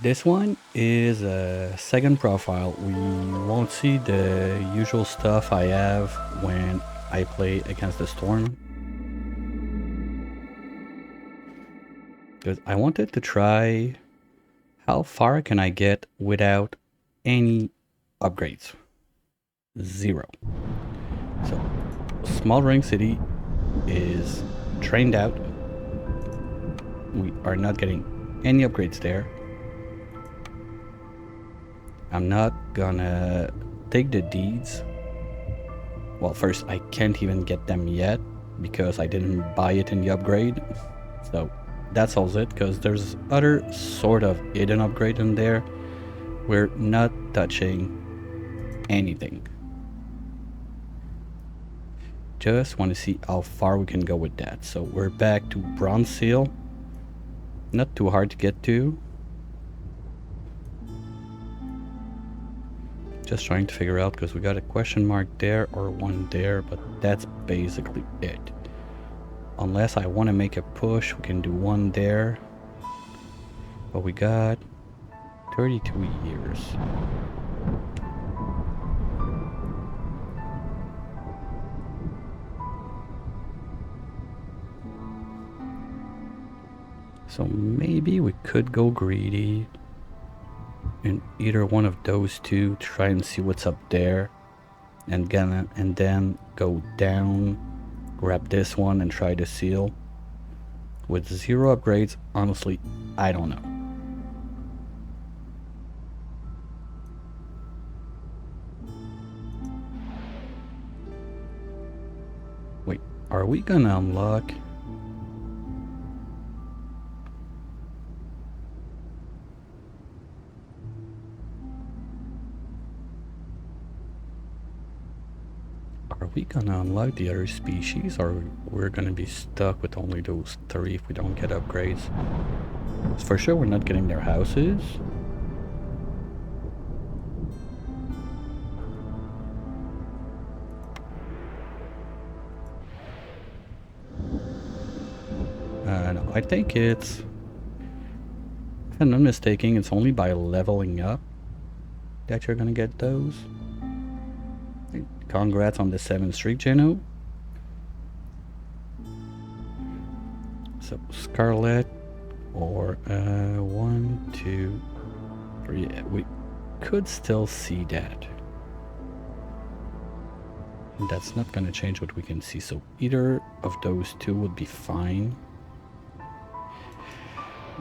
This one is a second profile. We won't see the usual stuff I have when I play against the storm. Because I wanted to try how far can I get without any upgrades. Zero. So, Small Ring City is trained out. We are not getting any upgrades there. I'm not gonna take the deeds. Well, first, I can't even get them yet because I didn't buy it in the upgrade. So that solves it, because there's other sort of hidden upgrade in there. We're not touching anything. Just want to see how far we can go with that. So we're back to Bronze Seal. Not too hard to get to. Just trying to figure out, because we got a question mark there or one there, but that's basically it. Unless I want to make a push, we can do one there. But we got 32 years. So maybe we could go greedy in either one of those two, try and see what's up there, and then go down, grab this one and try to seal. With 0 upgrades, honestly, I don't know. Wait, are we gonna unlock? Are we gonna unlock the other species, or we're gonna be stuck with only those 3 if we don't get upgrades? For sure we're not getting their houses. No, I think it's, if I'm not mistaken, it's only by leveling up that you're gonna get those. Congrats on the 7th streak, Geno. So Scarlet, or 1, 2, 3. We could still see that. And that's not gonna change what we can see. So either of those two would be fine.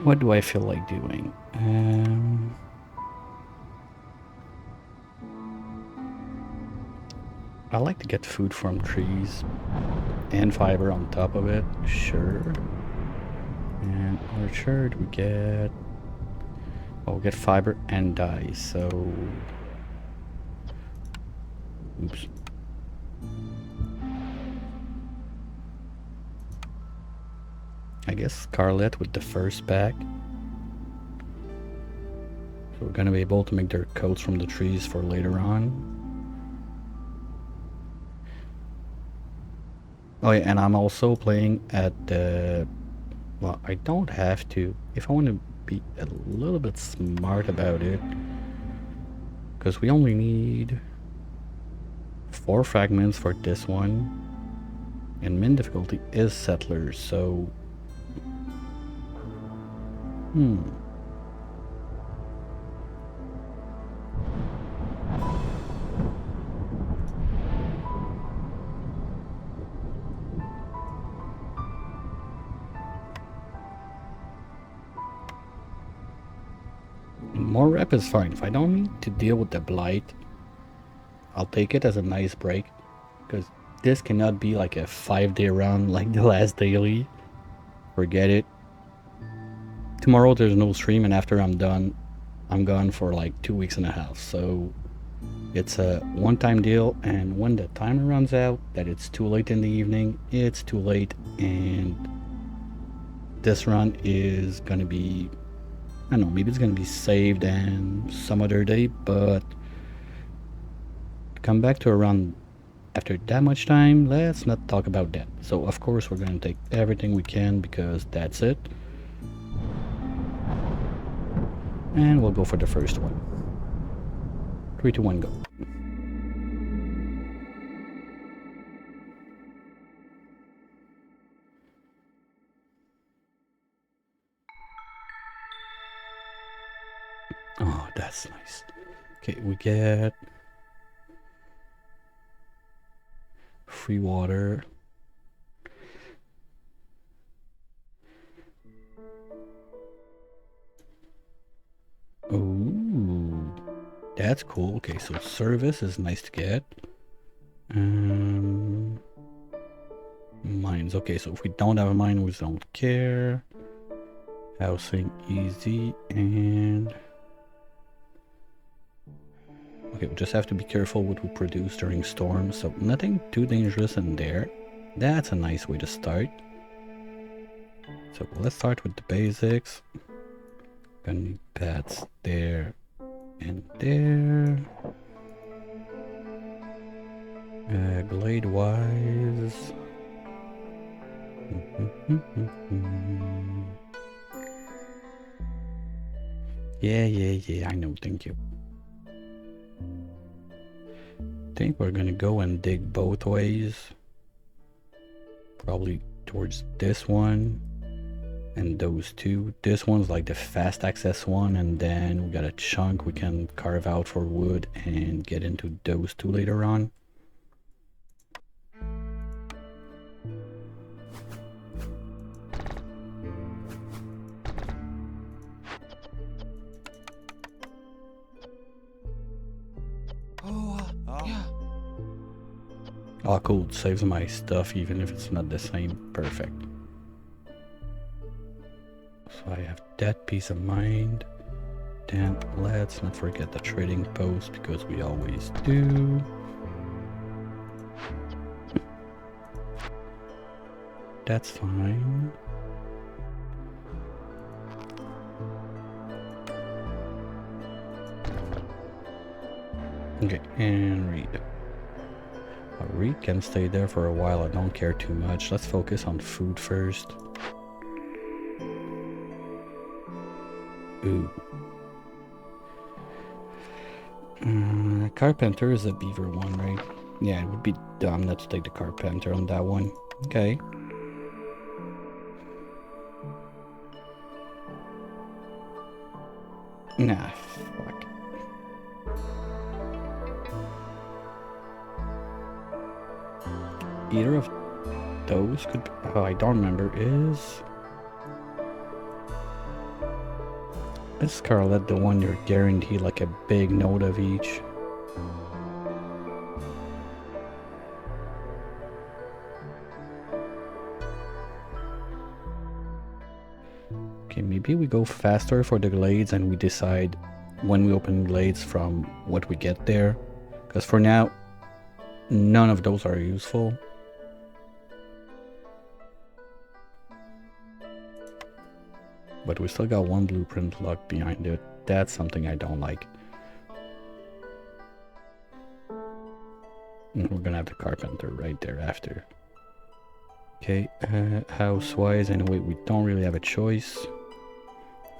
What do I feel like doing? I like to get food from trees and fiber on top of it, sure. And orchard, we get, oh, we get fiber and dye, so, oops. I guess Scarlet with the first pack. So we're gonna be able to make their coats from the trees for later on. Oh yeah, and I'm also playing at the, well, I don't have to, if I want to be a little bit smart about it, because we only need 4 fragments for this one, and min difficulty is settlers, so more rep is fine. If I don't need to deal with the blight, I'll take it as a nice break, because this cannot be like a 5-day run like the last daily. Forget it. Tomorrow there's no stream, and after I'm done, I'm gone for like 2 weeks and a half. So it's a one-time deal, and when the timer runs out, that it's too late in the evening, it's too late, and this run is gonna be, I don't know, maybe it's gonna be saved and some other day, but come back to a run after that much time, let's not talk about that. So of course we're gonna take everything we can, because that's it. And we'll go for the first one. 3, 2, 1, go. Oh, that's nice. Okay, we get free water. Oh, that's cool. Okay, so service is nice to get. Mines. Okay, so if we don't have a mine, we don't care. Housing easy, and okay, we just have to be careful what we produce during storms. So nothing too dangerous in there. That's a nice way to start. So let's start with the basics. Gonna need pads there and there. Blade wise. Yeah, I know, thank you. Think we're gonna go and dig both ways. Probably towards this one and those two. This one's like the fast access one, and then we got a chunk we can carve out for wood and get into those two later on. Oh, cool. It saves my stuff even if it's not the same. Perfect. So I have that peace of mind. Then let's not forget the trading post because we always do. That's fine. Okay, and read. Reed can stay there for a while. I don't care too much. Let's focus on food first. Ooh. Carpenter is a beaver one, right? Yeah, it would be dumb not to take the carpenter on that one. Okay. Nah, fuck. Either of those could be, oh, I don't remember, is Scarlet the one you're guaranteed like a big note of each? Okay, maybe we go faster for the glades and we decide when we open glades from what we get there. Because for now, none of those are useful. But we still got one blueprint locked behind it. That's something I don't like. And we're gonna have the carpenter right there after. Okay, house-wise, anyway, we don't really have a choice.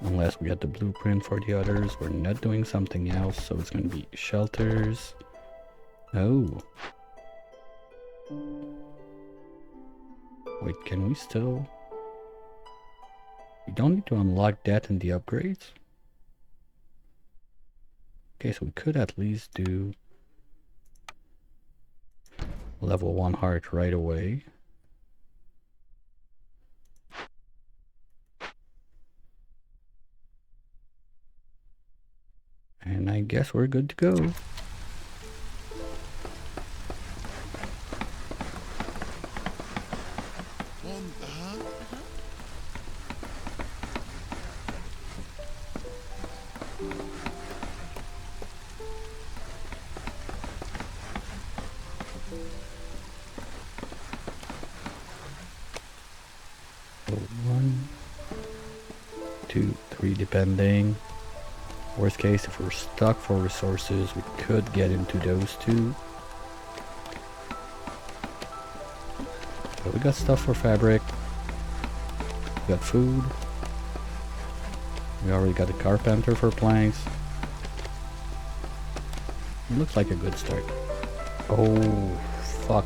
Unless we get the blueprint for the others. We're not doing something else, so it's gonna be shelters. Oh. Wait, can we still... We don't need to unlock that in the upgrades. Okay, so we could at least do level 1 heart right away. And I guess we're good to go. So 1, 2, 3 depending. Worst case, if we're stuck for resources, we could get into those two. But we got stuff for fabric. We got food. We already got a carpenter for planks. It looks like a good start. Oh, fuck.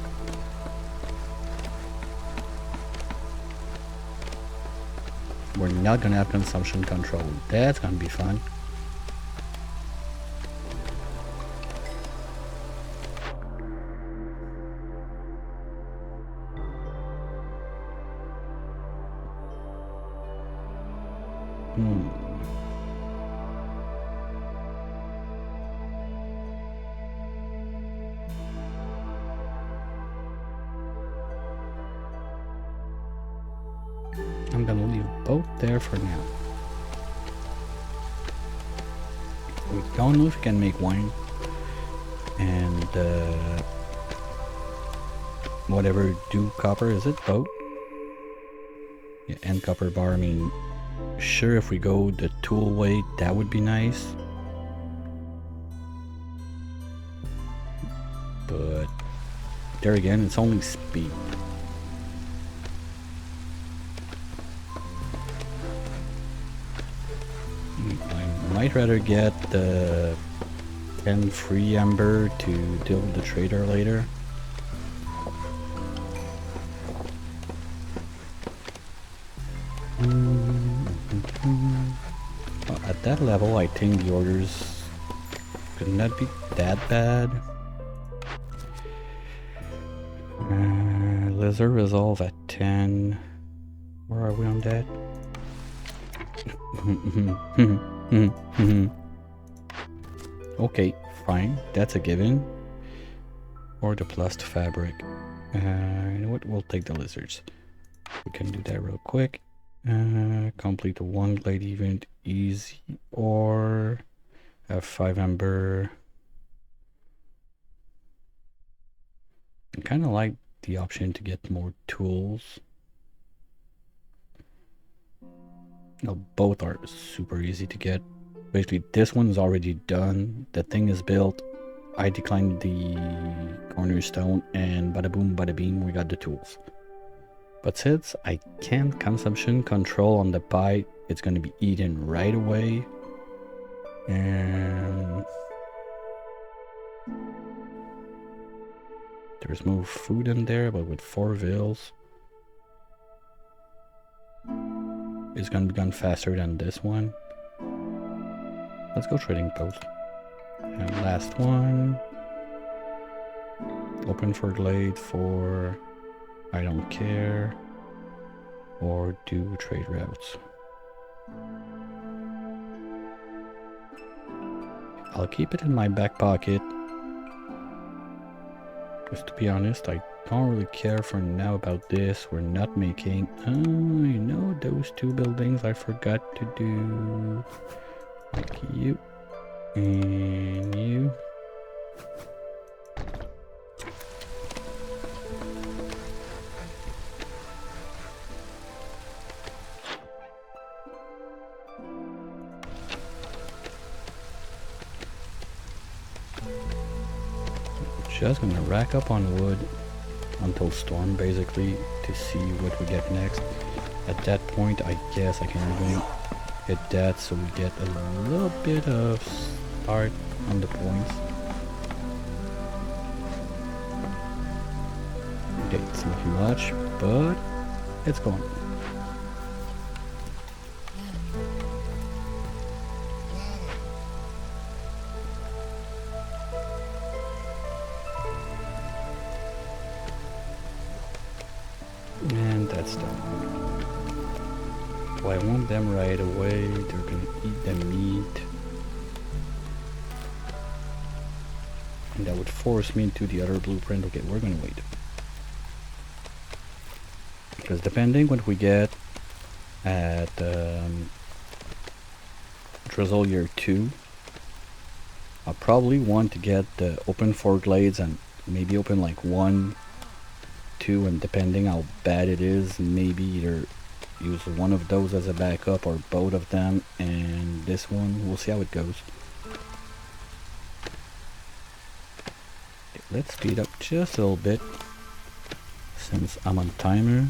We're not gonna have consumption control. That's gonna be fun. I'm gonna leave both there for now. We don't know if we can make wine. And whatever do copper, is it? Both? Yeah, and copper bar. I mean, sure, if we go the tool way, that would be nice. But there again, it's only speed. I might rather get the 10 free amber to deal with the trader later. Well, at that level, I think the orders could not be that bad. Lizard resolve at 10. Where are we on that? Okay, fine. That's a given. Or the plus fabric. You know what? We'll take the lizards. We can do that real quick. Complete the one glade event easy, or have 5 amber. I kind of like the option to get more tools. No, both are super easy to get. Basically, this one's already done. The thing is built. I declined the cornerstone, and bada boom, bada beam, we got the tools. But since I can't consumption control on the pie, it's going to be eaten right away. And there's more food in there, but with 4 vills, it's going to be done faster than this one. Let's go trading post. And last one. Open for glade for I don't care. Or do trade routes. I'll keep it in my back pocket. Because to be honest, I don't really care for now about this. We're not making... Oh, you know, those 2 buildings I forgot to do. Like you. And you. Just gonna rack up on wood until storm, basically, to see what we get next. At that point, I guess I can even hit that, so we get a little bit of start on the points. Okay, it's not much, but it's going. And that's done. Do I want them right away? They're gonna eat the meat. And that would force me into the other blueprint. Okay, we're gonna wait. Because depending what we get at Drizzle Year 2, I'll probably want to get the open 4 glades and maybe open like 1, 2, and depending how bad it is, maybe either use one of those as a backup or both of them, and this one, we'll see how it goes. Okay, let's speed up just a little bit since I'm on timer.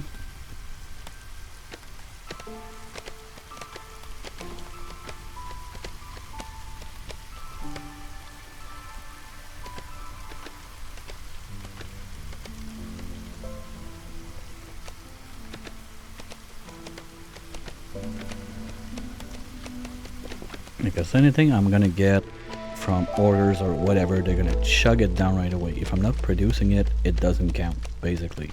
Because anything I'm gonna get from orders or whatever, they're gonna chug it down right away. If I'm not producing it, it doesn't count, basically.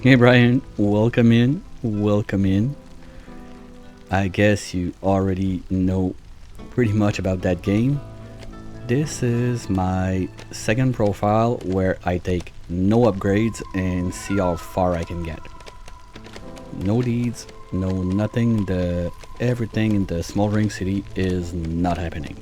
Hey Brian, welcome in, welcome in. I guess you already know pretty much about that game. This is my second profile where I take no upgrades and see how far I can get. No deeds, no nothing, everything in the smoldering city is not happening.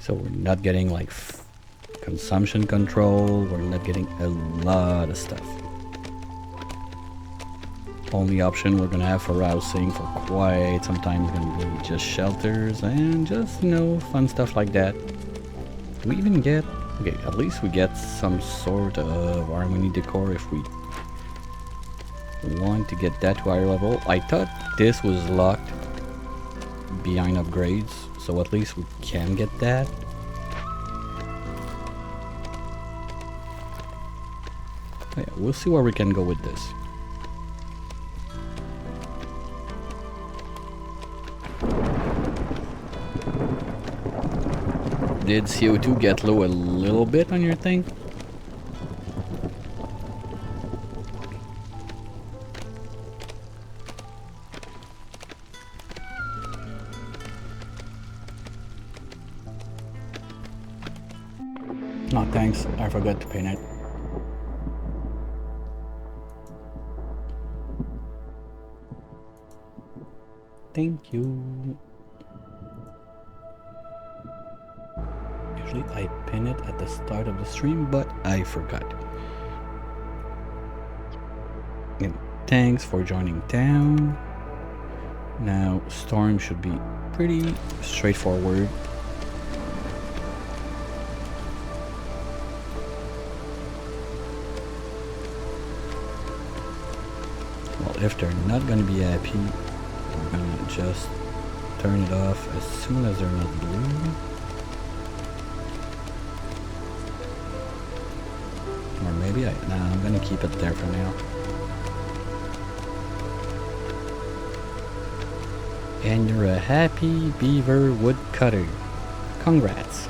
So we're not getting like consumption control, we're not getting a lot of stuff. Only option we're gonna have for housing for quite some time is gonna be just shelters and just, you know, fun stuff like that. Do we even get, okay, at least we get some sort of harmony decor if we want to get that to higher level. I thought this was locked behind upgrades, so at least we can get that. Yeah, we'll see where we can go with this. Did CO2 get low a little bit on your thing? No, thanks. I forgot to paint it. Thank you. Usually I pin it at the start of the stream, but I forgot. And thanks for joining down. Now, storm should be pretty straightforward. Well, if they're not gonna be happy, we're gonna just turn it off as soon as they're not blue. Or maybe I'm gonna keep it there for now. And you're a happy beaver woodcutter. Congrats.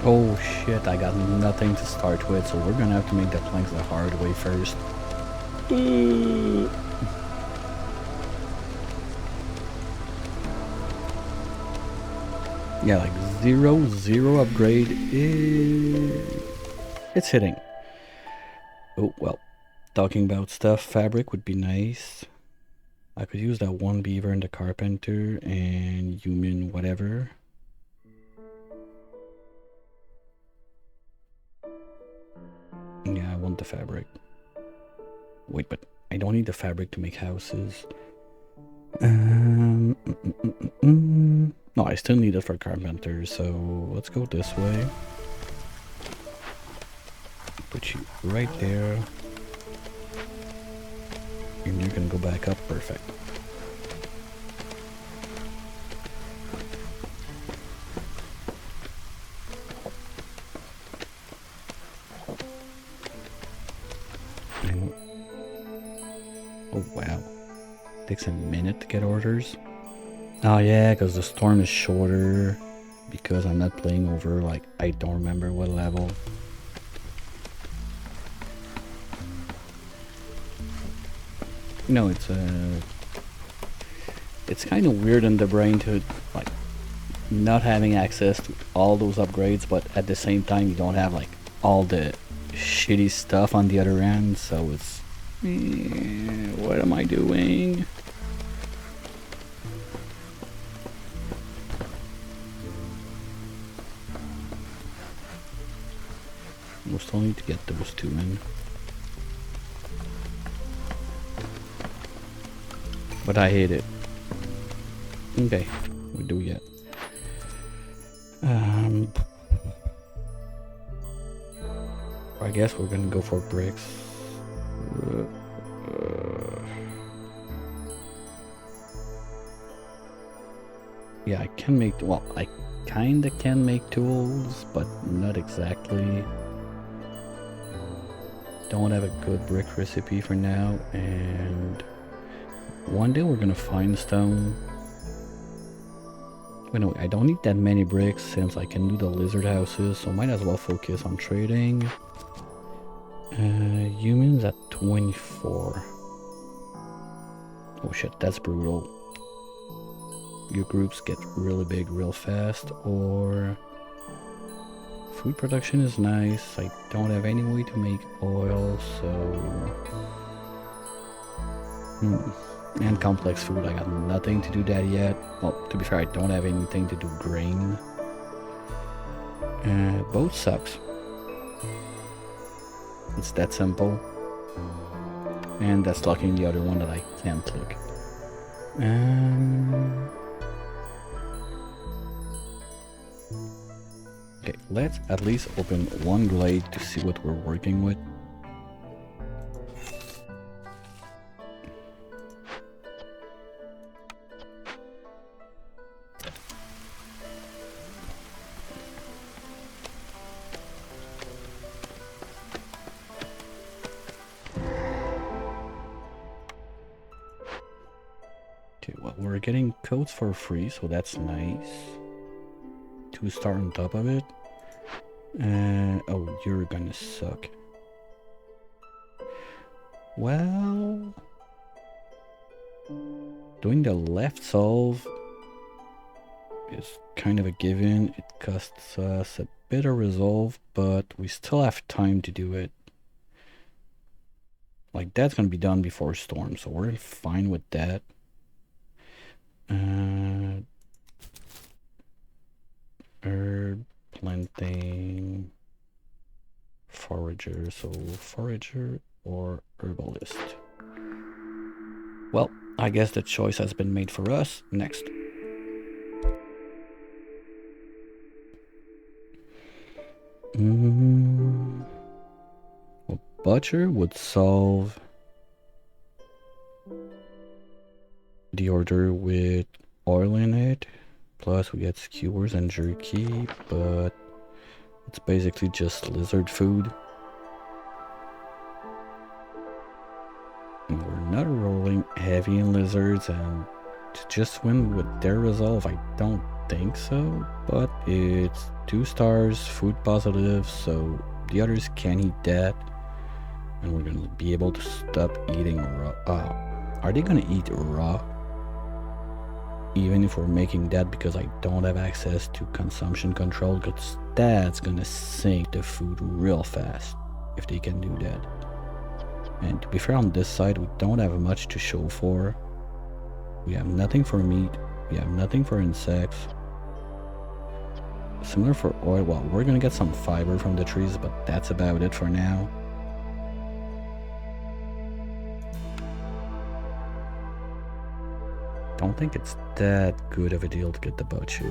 Oh shit, I got nothing to start with, so we're gonna have to make the planks the hard way first. Yeah, like 0 upgrade it's hitting. Oh, well, talking about stuff, fabric would be nice. I could use that one beaver and the carpenter and human whatever. Yeah, I want the fabric. Wait, but I don't need the fabric to make houses. No, I still need it for carpenters, so let's go this way. Put you right there. And you can go back up, perfect. Oh wow, takes a minute to get orders. Oh yeah, because the storm is shorter, because I'm not playing over, like, I don't remember what level. No, it's kind of weird in the brain to, like, not having access to all those upgrades, but at the same time you don't have, like, all the shitty stuff on the other end, so it's what am I doing? we still need to get those two in. But I hate it. Okay, what do we get? I guess we're gonna go for bricks. Yeah, I can make, well, I kinda can make tools, but not exactly. Don't have a good brick recipe for now, and one day we're gonna find stone. Anyway, I don't need that many bricks since I can do the lizard houses, so might as well focus on trading. Humans at 24. Oh shit, that's brutal. Your groups get really big real fast, or food production is nice. I don't have any way to make oil, so and complex food, I got nothing to do that yet. Well, to be fair, I don't have anything to do grain. Boat sucks. It's that simple. And that's locking the other one that I can't click. Okay, let's at least open one glade to see what we're working with. Okay, well, we're getting codes for free, so that's nice. 2-star on top of it. Oh, you're gonna suck. Well, doing the left solve is kind of a given. It costs us a bit of resolve, but we still have time to do it. Like, that's gonna be done before storm, so we're fine with that. Herb, planting, forager, so forager or herbalist. Well, I guess the choice has been made for us. Next. Well, butcher would solve the order with oil in it. Plus we get skewers and jerky, but it's basically just lizard food. And we're not rolling heavy in lizards, and to just win with their resolve, I don't think so. But it's 2 stars, food positive, so the others can eat that. And we're gonna be able to stop eating raw. Are they gonna eat raw? Even if we're making that, because I don't have access to consumption control, because that's gonna sink the food real fast if they can do that. And to be fair, on this side we don't have much to show for. We have nothing for meat, we have nothing for insects. Similar for oil, well, we're gonna get some fiber from the trees, but that's about it for now. Don't think it's that good of a deal to get the butcher.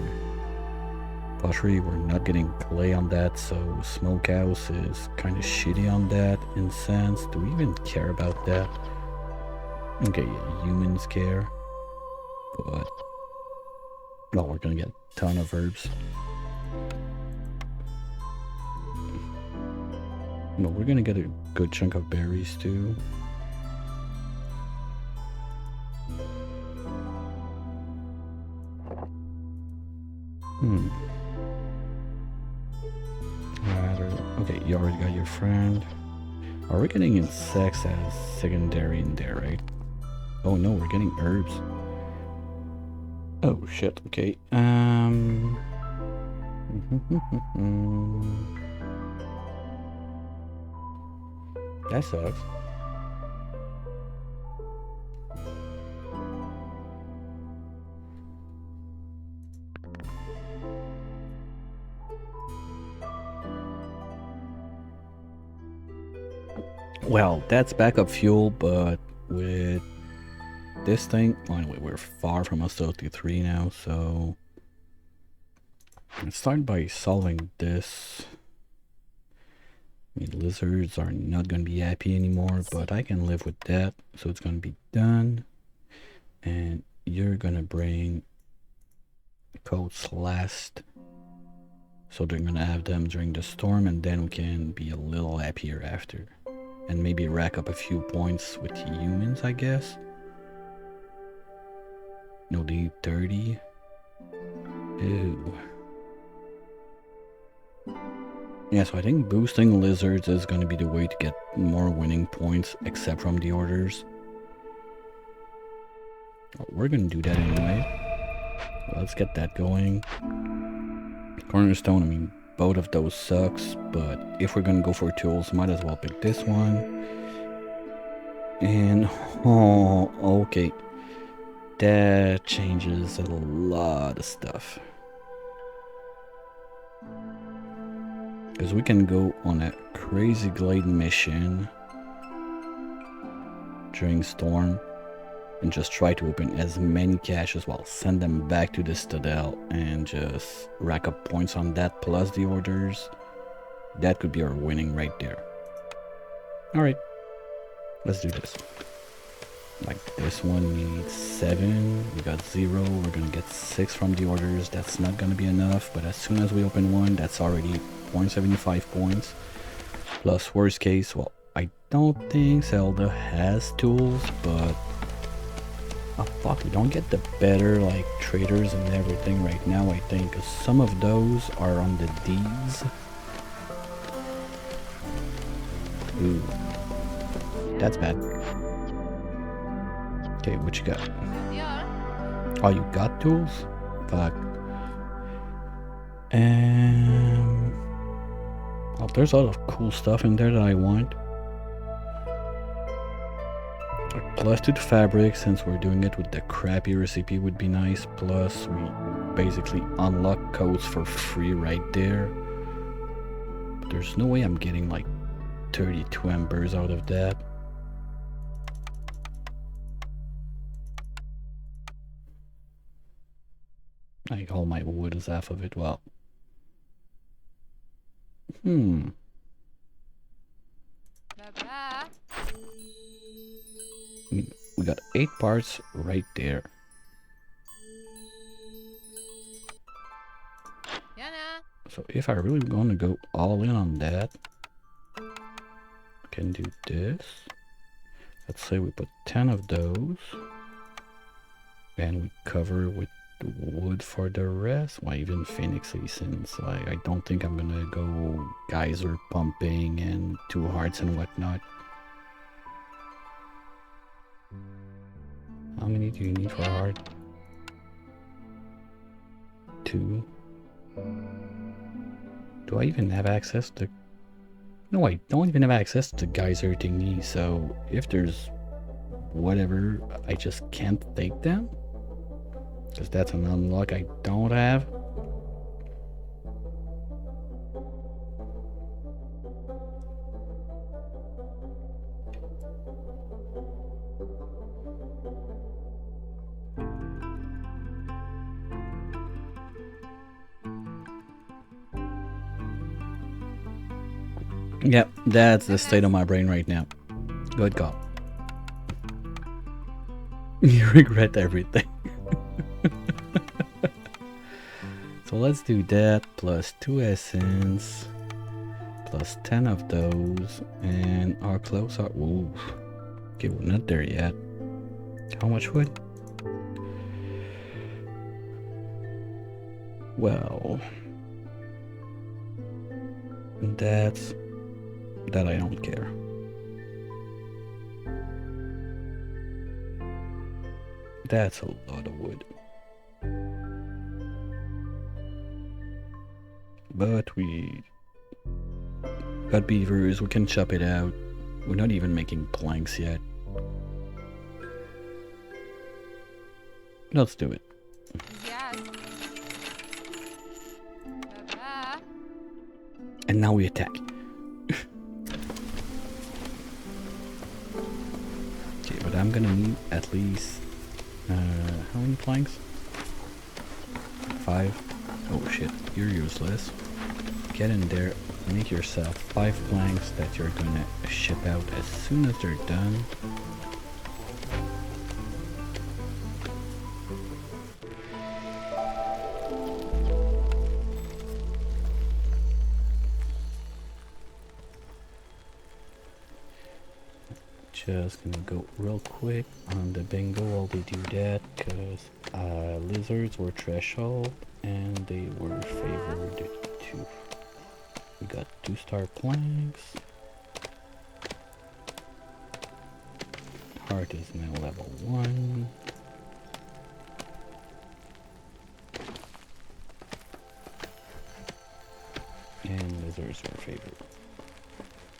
Pottery, we're not getting clay on that, so smokehouse is kind of shitty on that. Incense, do we even care about that? Okay, yeah, humans care, but well, we're gonna get a ton of herbs. No, we're gonna get a good chunk of berries too. Okay, you already got your friend. Are we getting insects as secondary in there, right? Oh no, we're getting herbs. Oh shit, okay. That sucks. Well, that's backup fuel, but with this thing, well, anyway, we're far from a 33 now, so let's start by solving this. I mean, lizards are not going to be happy anymore, but I can live with that, so it's going to be done. And you're going to bring coats last, so they're going to have them during the storm, and then we can be a little happier after. And maybe rack up a few points with humans, I guess. No, they need 30. Ew. Yeah, so I think boosting lizards is going to be the way to get more winning points, except from the orders. Well, we're going to do that anyway. Well, let's get that going. Cornerstone, I mean, both of those sucks, but if we're going to go for tools, might as well pick this one. And, oh, okay. That changes a lot of stuff. Because we can go on a crazy glade mission during storm and just try to open as many caches, well, send them back to the Citadel and just rack up points on that plus the orders. That could be our winning right there. Alright, let's do this. Like this one needs 7, we got 0, we're gonna get 6 from the orders. That's not gonna be enough, but as soon as we open one, that's already 0.75 points. Plus worst case, well, I don't think Zelda has tools, but oh fuck, we don't get the better like traders and everything right now, I think, because some of those are on the D's. Ooh, that's bad. Okay, what you got? Oh, you got tools? Fuck. Oh, there's a lot of cool stuff in there that I want. Plus 2 to fabric, since we're doing it with the crappy recipe, would be nice. Plus, we basically unlock codes for free right there. But there's no way I'm getting like 32 embers out of that. Like all my wood is half of it. Well, we got 8 parts right there. So if I really want to go all in on that, I can do this. Let's say we put 10 of those, and we cover with the wood for the rest. Why even Phoenix Essence? Like, I don't think I'm gonna go geyser pumping and 2 hearts and whatnot. How many do you need for a heart? 2. Do I even have access to... No, I don't even have access to geyser thingy, so if there's whatever, I just can't take them? Because that's an unlock I don't have. Yep, that's the state of my brain right now. Good call. You regret everything. So let's do that, plus 2 essence, plus 10 of those, and our clothes are... Ooh. Okay, we're not there yet. How much wood? Well... That's... That I don't care. That's a lot of wood. But we got beavers, we can chop it out. We're not even making planks yet. Let's do it. Yes. And now we attack. I'm gonna need at least how many planks? 5. Oh shit, you're useless. Get in there, make yourself 5 planks that you're gonna ship out as soon as they're done. Just gonna go real quick on the bingo while they do that, because lizards were threshold and they were favored too. We got 2-star planks. Heart is now level 1. And lizards were favored.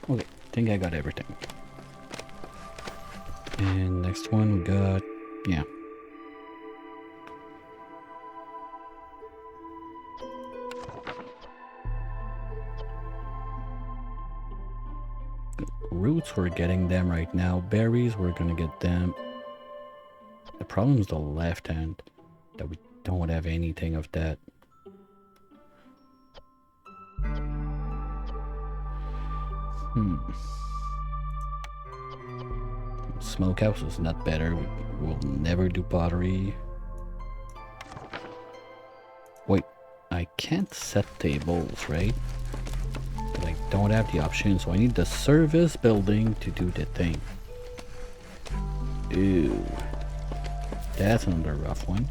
Okay, think I got everything. And next one we got, yeah. Roots, we're getting them right now. Berries, we're gonna get them. The problem is the left hand, that we don't have anything of that. Smokehouse is not better. We'll never do pottery. Wait, I can't set tables, right? But I don't have the option, so I need the service building to do the thing. Ew. That's another rough one.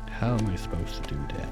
How am I supposed to do that?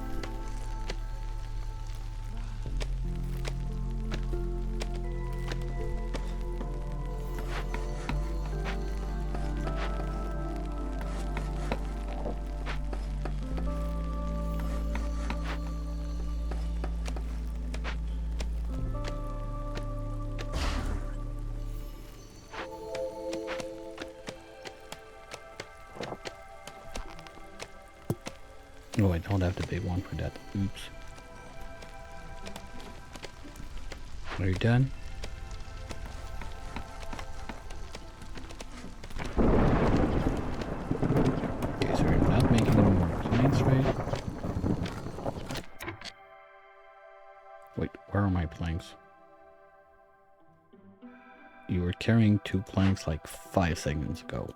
Oh, I don't have the big one for that. Oops. Are you done? Okay, so we're not making any more planks, right? Wait, where are my planks? You were carrying 2 planks like 5 seconds ago.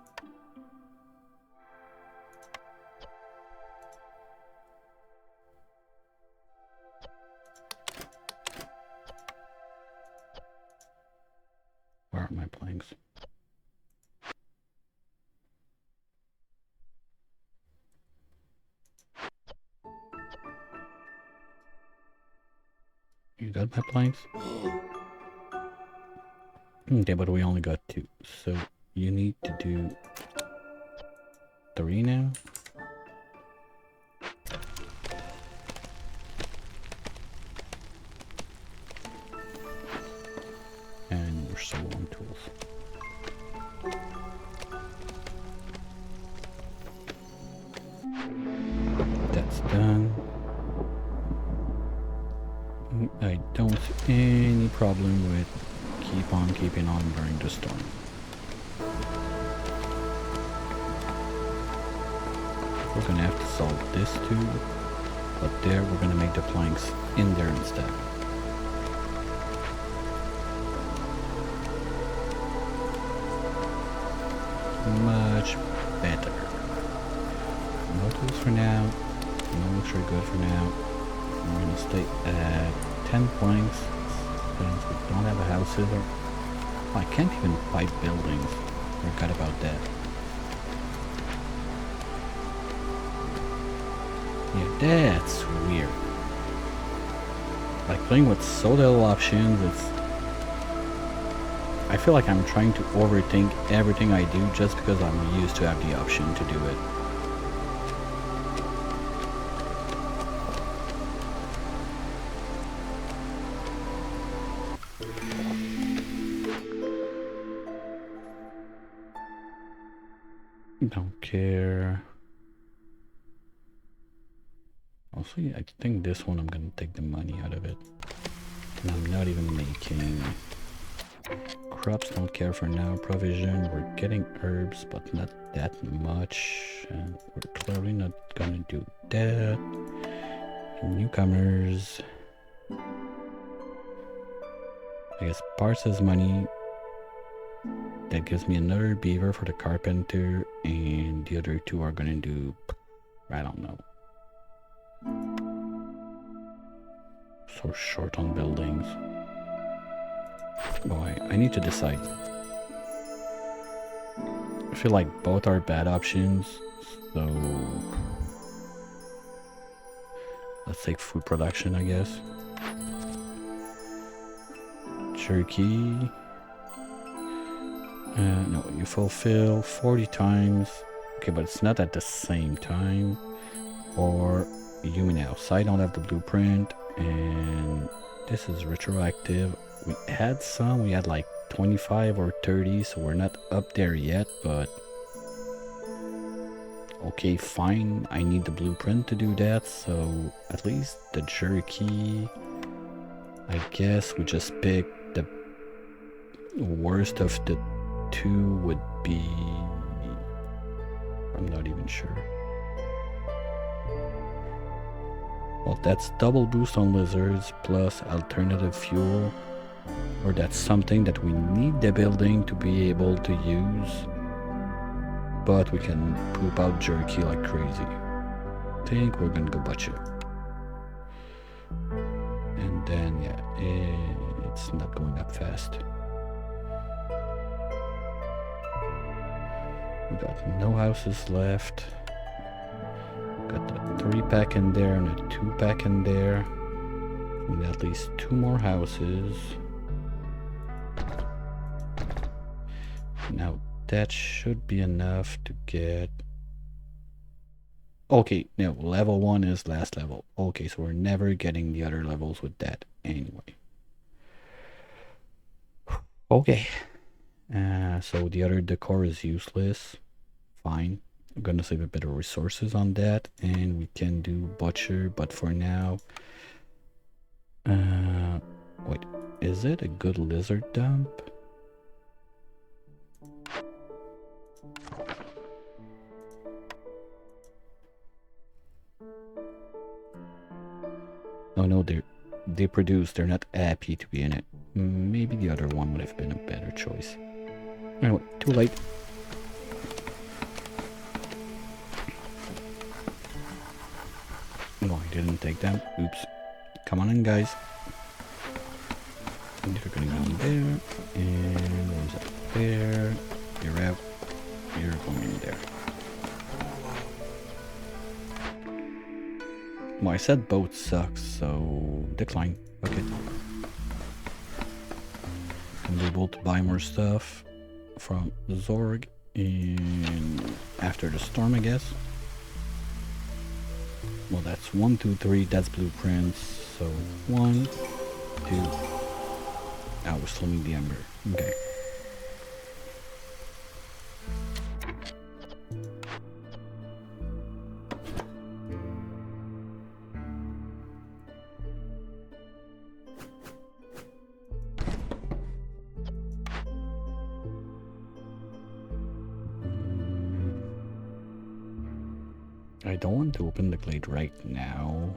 Where are my planks? You got my planks? Okay, but we only got 2. So you need to do 3 now. And we're still on tools. That's done. I don't see any problem with keep on keeping on during the storm. We're gonna have to solve this too, but there we're gonna make the planks in there instead. Much better. No tools for now. No looks are good for now. We're gonna stay at 10 planks since we don't have a house either. Oh, I can't even pipe buildings. Forgot about that. Yeah, that's weird. Like playing with so little options, I feel like I'm trying to overthink everything I do just because I'm used to have the option to do it. Don't care. Mostly, I think this one I'm gonna take the money out of it. And I'm not even making... Crops, don't care for now. Provision, we're getting herbs, but not that much. And we're clearly not gonna do that. Newcomers. I guess parts is money. That gives me another beaver for the carpenter. And the other two are gonna do... I don't know. So short on buildings. Boy, I need to decide. I feel like both are bad options, so let's take food production, I guess. Jerky. No, you fulfill 40 times. Okay, but it's not at the same time. Or Human House. I don't have the blueprint, and this is retroactive. We had some, we had like 25 or 30, so we're not up there yet, but okay, fine. I need the blueprint to do that, so at least the jerky, I guess we just pick the worst of the two would be, I'm not even sure. Well, that's double boost on lizards plus alternative fuel. Or that's something that we need the building to be able to use. But we can poop out jerky like crazy. I think we're gonna go butcher. And then, yeah, it's not going up fast. We got no houses left. Got a 3-pack in there and a 2-pack in there. And at least 2 more houses. Now that should be enough to get... Okay, no, level 1 is last level. Okay, so we're never getting the other levels with that anyway. Okay. So the other decor is useless. Fine. I'm gonna save a bit of resources on that. And we can do butcher, but for now... wait, is it a good lizard dump? Oh no, they produce, they're not happy to be in it. Maybe the other one would have been a better choice. Anyway, too late. No, I didn't take them. Oops. Come on in, guys. And you're gonna go in there. And there's up there. You're out. You're going in there. Well, I said boat sucks, so decline. Okay. I'm able to buy more stuff from Zorg in after the storm, I guess. Well, that's 1, 2, 3. That's blueprints. So 1, 2. Ah, we're still need the ember. Okay. I don't want to open the glade right now.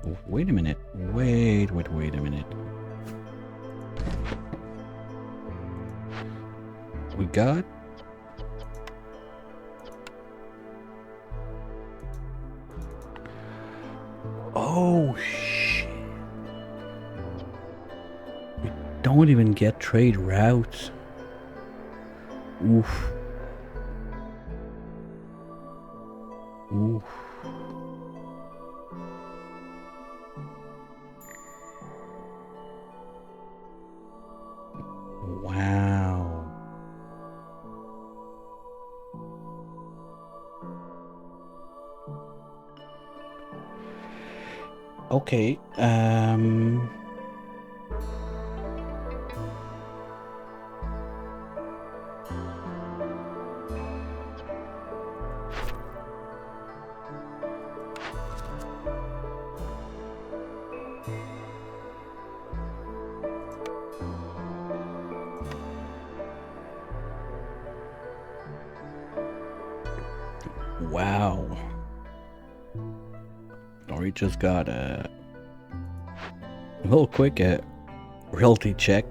Oh, wait a minute. Wait a minute. We got... Oh, shit. We don't even get trade routes. Oof. Oof. Wow. Okay, Wow. We just got a little quick realty check.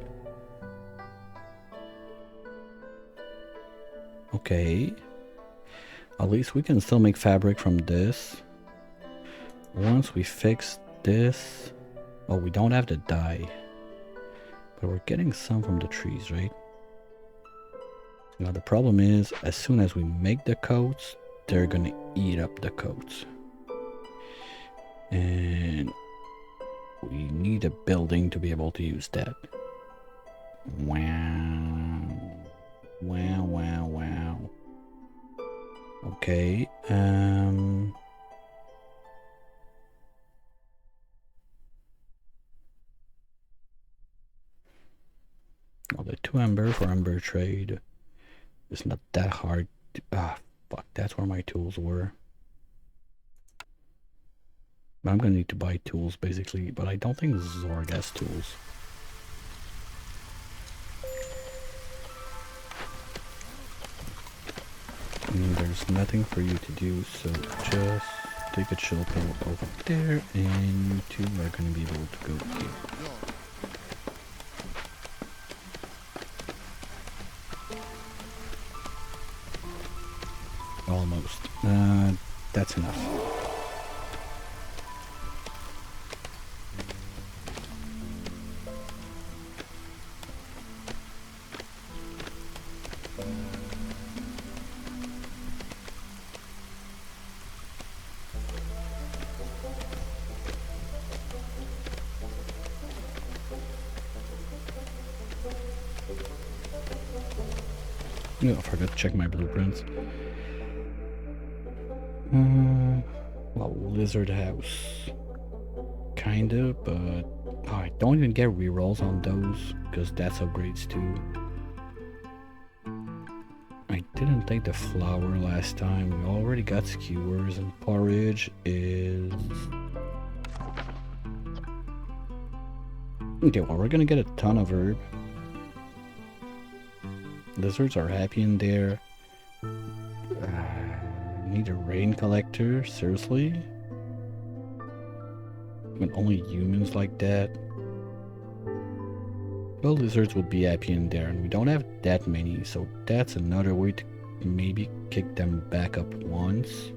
Okay. At least we can still make fabric from this. Once we fix this... Oh, we don't have the dye. But we're getting some from the trees, right? Now the problem is, as soon as we make the coats, they're gonna eat up the coats. And we need a building to be able to use that. Wow. Wow, wow, wow. Okay, well, the 2 ember for ember trade is not that hard. Fuck, that's where my tools were. But I'm gonna need to buy tools basically, but I don't think Zorg has tools. There's nothing for you to do, so just take a chill pill over there, and you two are gonna be able to go here. Almost. That's enough. Oh, I forgot to check my blueprints. Well, lizard house. Kinda, but I don't even get rerolls on those, because that's upgrades too. I didn't take the flour last time. We already got skewers, and porridge is... Okay, well, we're gonna get a ton of herb. Lizards are happy in there. Need a rain collector, seriously? When only humans like that? Well, lizards would be happy in there, and we don't have that many, so that's another way to maybe kick them back up once.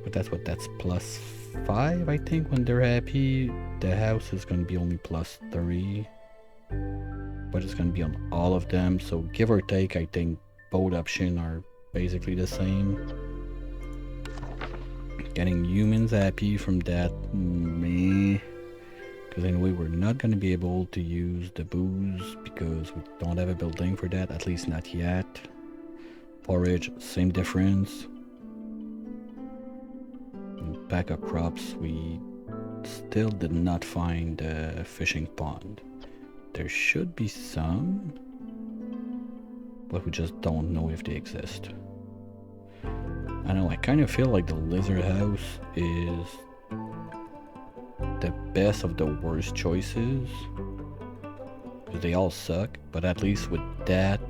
But that's what, that's +5, I think, when they're happy. The house is gonna be only +3. But it's gonna be on all of them, so give or take, I think both options are basically the same. Getting humans happy from that, meh. Because anyway, we're not gonna be able to use the booze because we don't have a building for that, at least not yet. Forage, same difference. And backup crops, we still did not find a fishing pond. There should be some, but we just don't know if they exist. I know, I kind of feel like the lizard house is the best of the worst choices, because they all suck, but at least with that,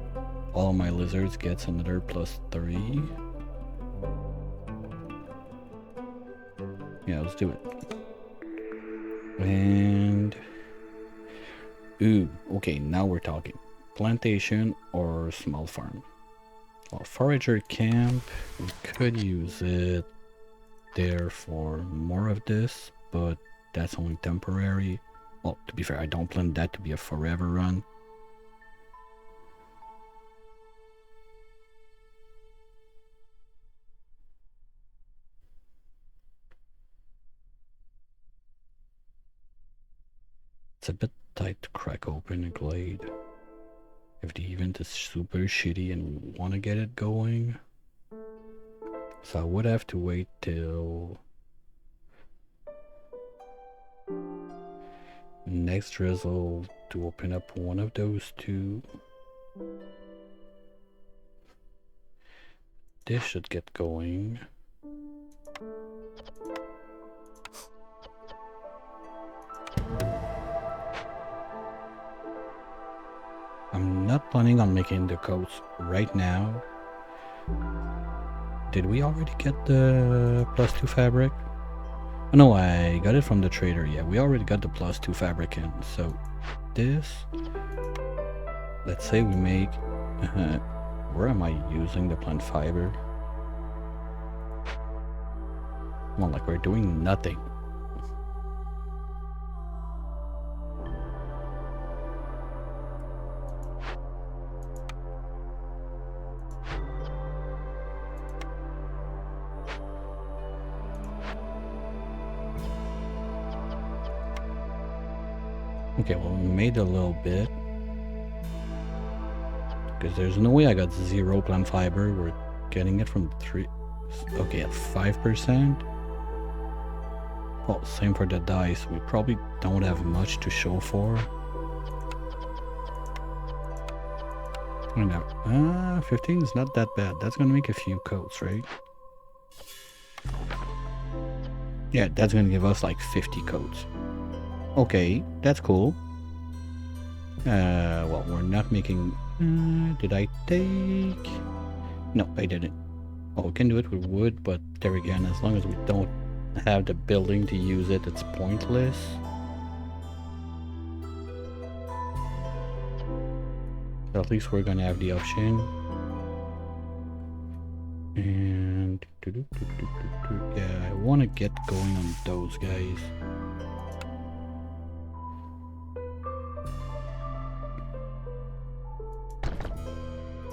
all my lizards gets another +3. Yeah, let's do it. And... ooh, okay, now we're talking. Plantation or small farm? Well, forager camp, we could use it there for more of this, but that's only temporary. Well, to be fair, I don't plan that to be a forever run. It's a bit tight to crack open a glade. If the event is super shitty and we want to get it going. So I would have to wait till next drizzle to open up one of those two. This should get going. I'm not planning on making the coats right now. did we already get the +2 fabric? Oh, no, I got it from the trader. Yeah, we already got the +2 fabric in. So this, let's say we make, where am I using the plant fiber? Come on, like we're doing nothing. Okay, well, we made a little bit. Because there's no way I got 0 plant fiber. We're getting it from 3. Okay, at 5%. Well, same for the dice. We probably don't have much to show for. I know. 15 is not that bad. That's gonna make a few coats, right? Yeah, that's gonna give us like 50 coats. Okay, that's cool. Well, we're not making... did I take... No, I didn't. Well, we can do it with wood, but there again, as long as we don't have the building to use it, it's pointless. So at least we're gonna have the option. And... yeah, I want to get going on those guys.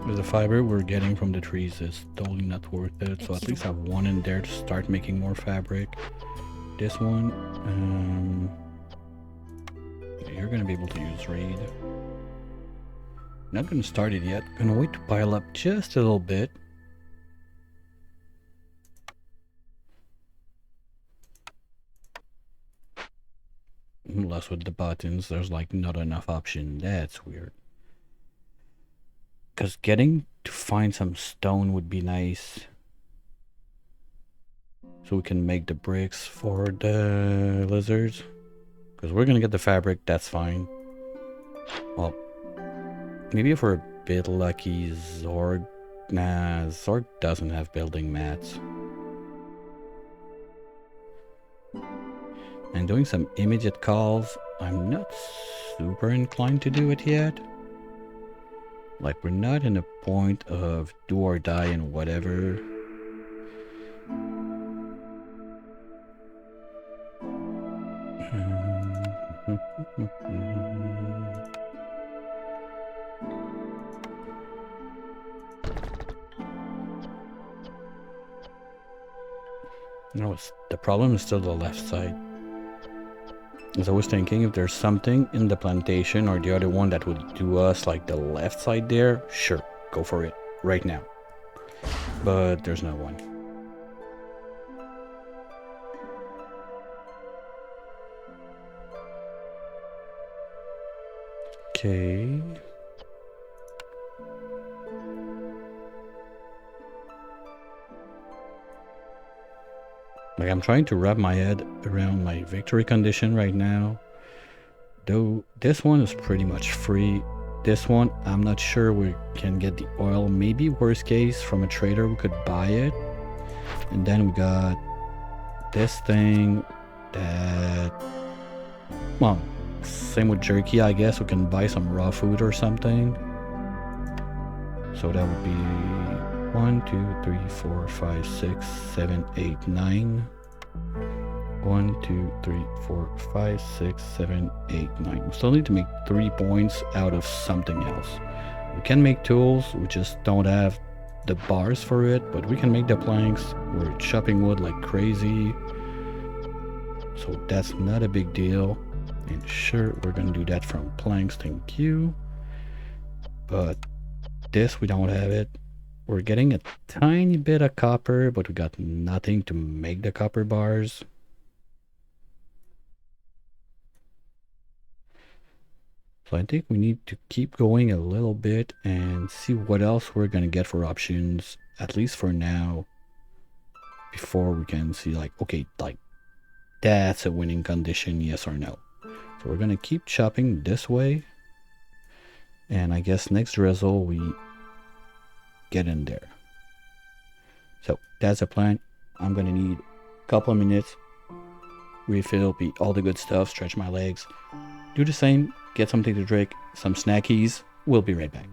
The fiber we're getting from the trees is totally not worth it, so at least I have one in there to start making more fabric. This one, you're gonna be able to use reed. Not gonna start it yet, gonna wait to pile up just a little bit. Unless with the buttons, there's like not enough option. That's weird. Because getting to find some stone would be nice. So we can make the bricks for the lizards. Because we're gonna get the fabric, that's fine. Well, maybe if we're a bit lucky, Zorg... Nah, Zorg doesn't have building mats. And doing some immediate calls, I'm not super inclined to do it yet. Like, we're not in a point of do or die and whatever. No, the problem is still the left side. As I was thinking, if there's something in the plantation or the other one that would do us like the left side there, sure, go for it right now. But there's no one. Okay. Like, I'm trying to wrap my head around my victory condition right now. Though this one is pretty much free. This one, I'm not sure we can get the oil. Maybe worst case from a trader we could buy it. And then we got this thing that... Well, same with jerky, I guess. We can buy some raw food or something. So that would be 1, 2, 3, 4, 5, 6, 7, 8, 9. 1, 2, 3, 4, 5, 6, 7, 8, 9. We still need to make 3 points out of something else. We can make tools, we just don't have the bars for it, but we can make the planks. We're chopping wood like crazy. So that's not a big deal. And sure, we're gonna do that from planks, thank you. But this, we don't have it. We're getting a tiny bit of copper, but we got nothing to make the copper bars. So I think we need to keep going a little bit and see what else we're gonna get for options, at least for now, before we can see like, okay, like that's a winning condition, yes or no. So we're gonna keep chopping this way, and I guess next drizzle we get in there. So that's a plan. I'm gonna need a couple of minutes, refill, be all the good stuff, stretch my legs, do the same, get something to drink, some snackies. We'll be right back.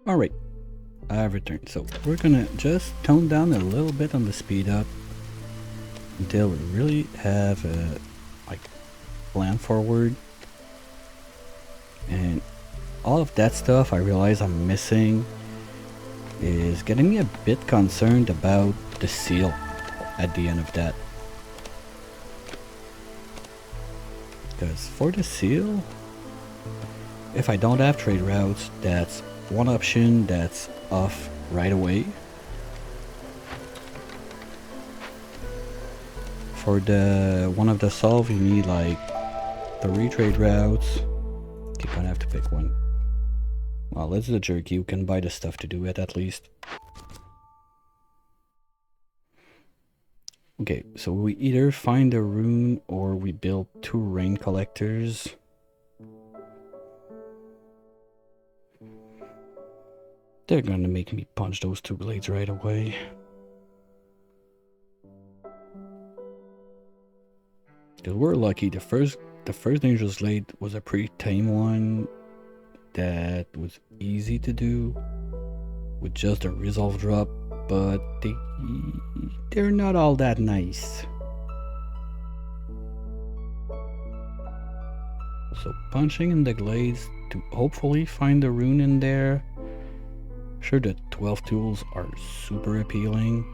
Alright, I've returned. So we're gonna just tone down a little bit on the speed up until we really have a like plan forward. And all of that stuff I realize I'm missing is getting me a bit concerned about the seal at the end of that. Because for the seal, if I don't have trade routes, that's one option that's off right away. For the one of the solve, you need like Three trade routes. You're gonna have to pick one. Well, let's do the jerky. We can buy the stuff to do it at least. Okay, so we either find a rune or we build 2 rain collectors. They're gonna make me punch those 2 blades right away. Because we're lucky, the first dangerous blade was a pretty tame one that was easy to do with just a resolve drop, but they're not all that nice. So punching in the glades to hopefully find a rune in there. Sure, the 12 tools are super appealing,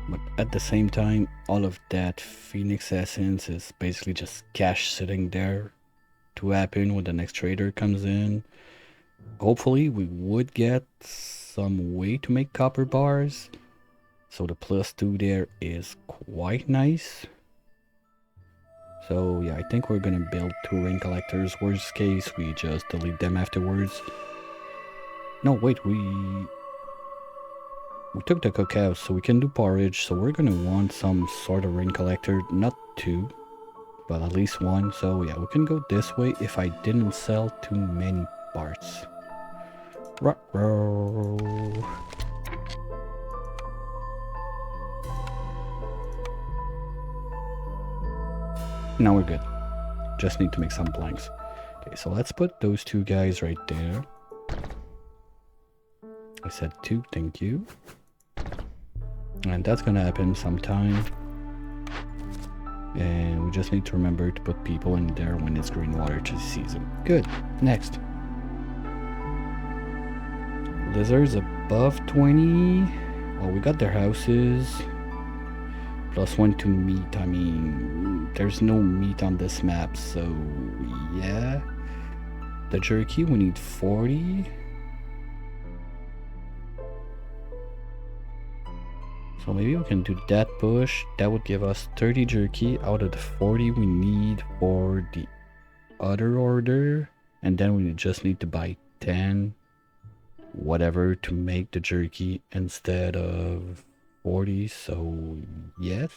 but at the same time, all of that Phoenix Essence is basically just cash sitting there to happen when the next trader comes in. Hopefully we would get some way to make copper bars, so the +2 there is quite nice. So yeah, I think we're gonna build 2 rain collectors. Worst case, we just delete them afterwards. No, wait, we took the cacao, so we can do porridge, so we're gonna want some sort of rain collector, not 2, but at least 1. So yeah, we can go this way if I didn't sell too many parts. Ruh-roh. Now we're good. Just need to make some blanks. Okay, so let's put those 2 guys right there. I said 2, thank you. And that's gonna happen sometime. And we just need to remember to put people in there when it's green water season. Good. Next. Lizards above 20. Well, we got their houses. +1 to meat. I mean, there's no meat on this map, so yeah. The jerky, we need 40. So maybe we can do that push. That would give us 30 jerky out of the 40 we need for the other order. And then we just need to buy 10 whatever to make the jerky instead of 40. So yes.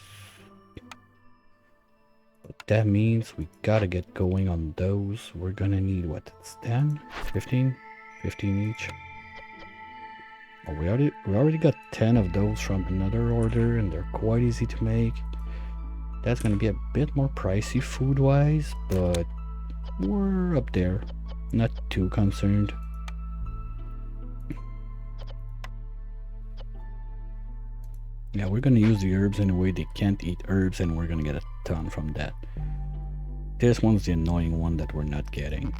But that means we gotta get going on those. We're gonna need what? It's 10, 15 each. Oh, we already got 10 of those from another order, and they're quite easy to make. That's gonna be a bit more pricey food-wise, but we're up there. Not too concerned. Yeah, we're gonna use the herbs in a way they can't eat herbs, and we're gonna get a ton from that. This one's the annoying one that we're not getting.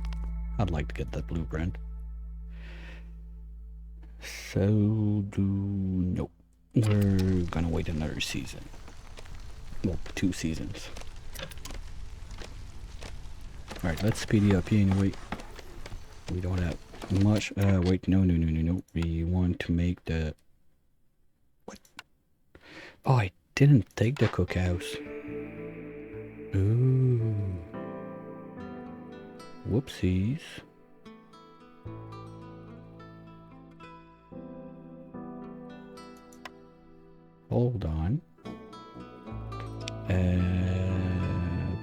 I'd like to get that blueprint. So nope. We're gonna wait another season. Well, 2 seasons. Alright, let's speed it up here anyway. We don't have much. Wait, no. We want to make the... What? Oh, I didn't take the cookhouse. Ooh. Whoopsies. Hold on.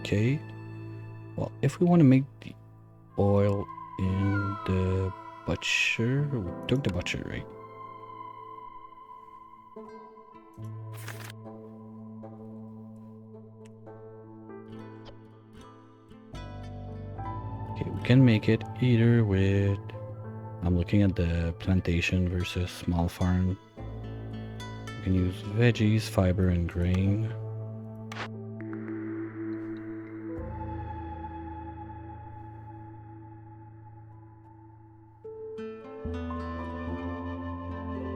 Okay. Well, if we want to make the oil in the butcher, we took the butcher, right? Okay, we can make it either with... I'm looking at the plantation versus small farm. We can use veggies, fiber, and grain.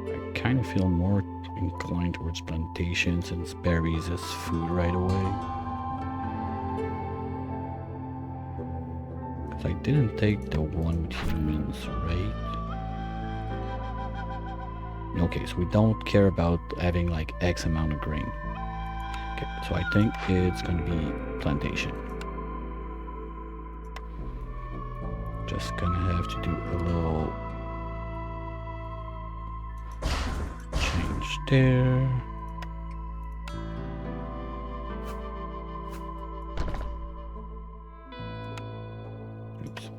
I kind of feel more inclined towards plantation since berries is food right away. Because I didn't take the one with humans, right? Okay, so we don't care about having like X amount of grain. Okay, so I think it's gonna be plantation. Just gonna have to do a little change there. Oops.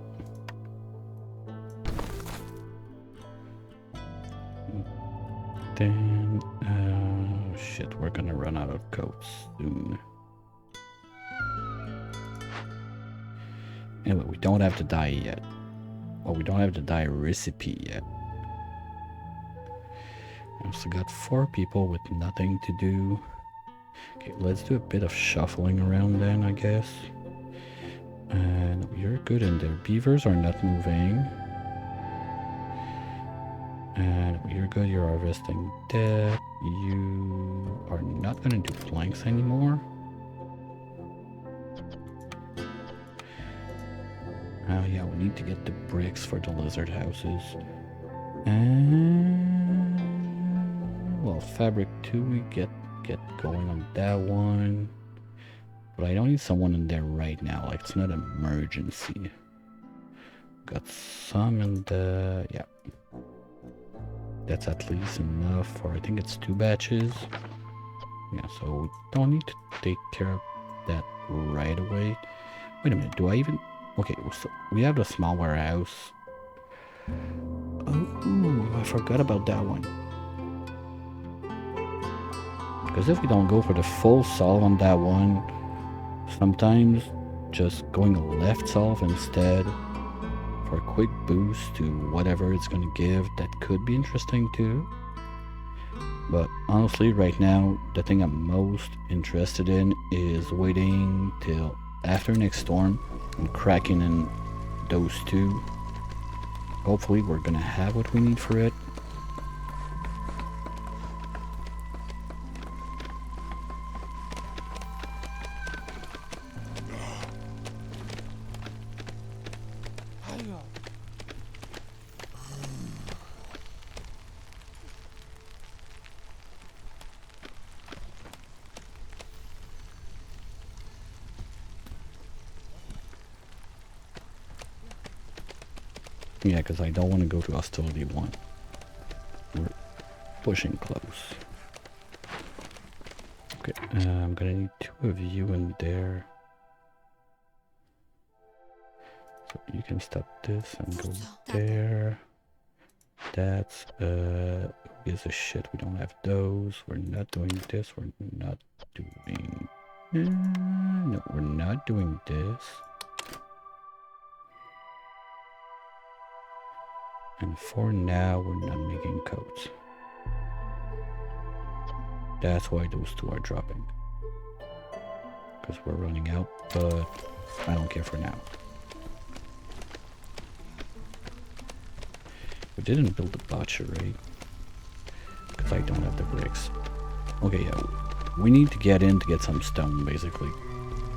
Then, shit, we're gonna run out of coats soon. Anyway, we don't have to die yet. Well, we don't have to die recipe yet. I've still got 4 people with nothing to do. Okay, let's do a bit of shuffling around then, I guess. And you're good in there. Beavers are not moving. And you're good, you're harvesting that. You are not gonna do planks anymore. Oh yeah, we need to get the bricks for the lizard houses. And well, fabric 2, we get going on that one. But I don't need someone in there right now, like it's not an emergency. Got some in the, yeah. That's at least enough for, I think it's 2 batches. Yeah, so we don't need to take care of that right away. Wait a minute, do I even... Okay, so we have the small warehouse. Oh, I forgot about that one. Because if we don't go for the full solve on that one, sometimes just going a left solve instead for a quick boost to whatever it's going to give, that could be interesting too. But honestly, right now, the thing I'm most interested in is waiting till after next storm and cracking in those 2. Hopefully we're gonna have what we need for it. Yeah, because I don't want to go to hostility 1. We're pushing close. Okay, I'm gonna need 2 of you in there. So you can stop this and go there. That's, who gives a shit? We don't have those. We're not doing this. We're not doing... no, we're not doing this. And for now, we're not making coats. That's why those 2 are dropping. Because we're running out, but I don't care for now. We didn't build the butchery. Because I don't have the bricks. Okay, yeah. We need to get in to get some stone, basically.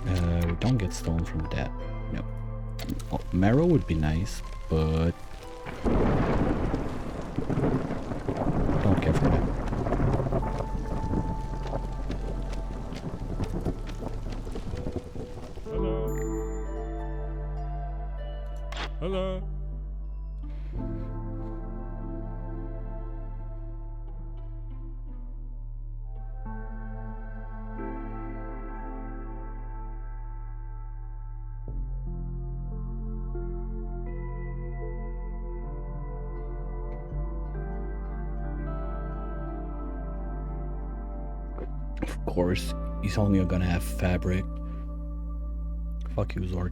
We don't get stone from that. No. Well, marrow would be nice, but... don't care for that. Hello. Of course, he's only gonna have fabric. Fuck you, Zord.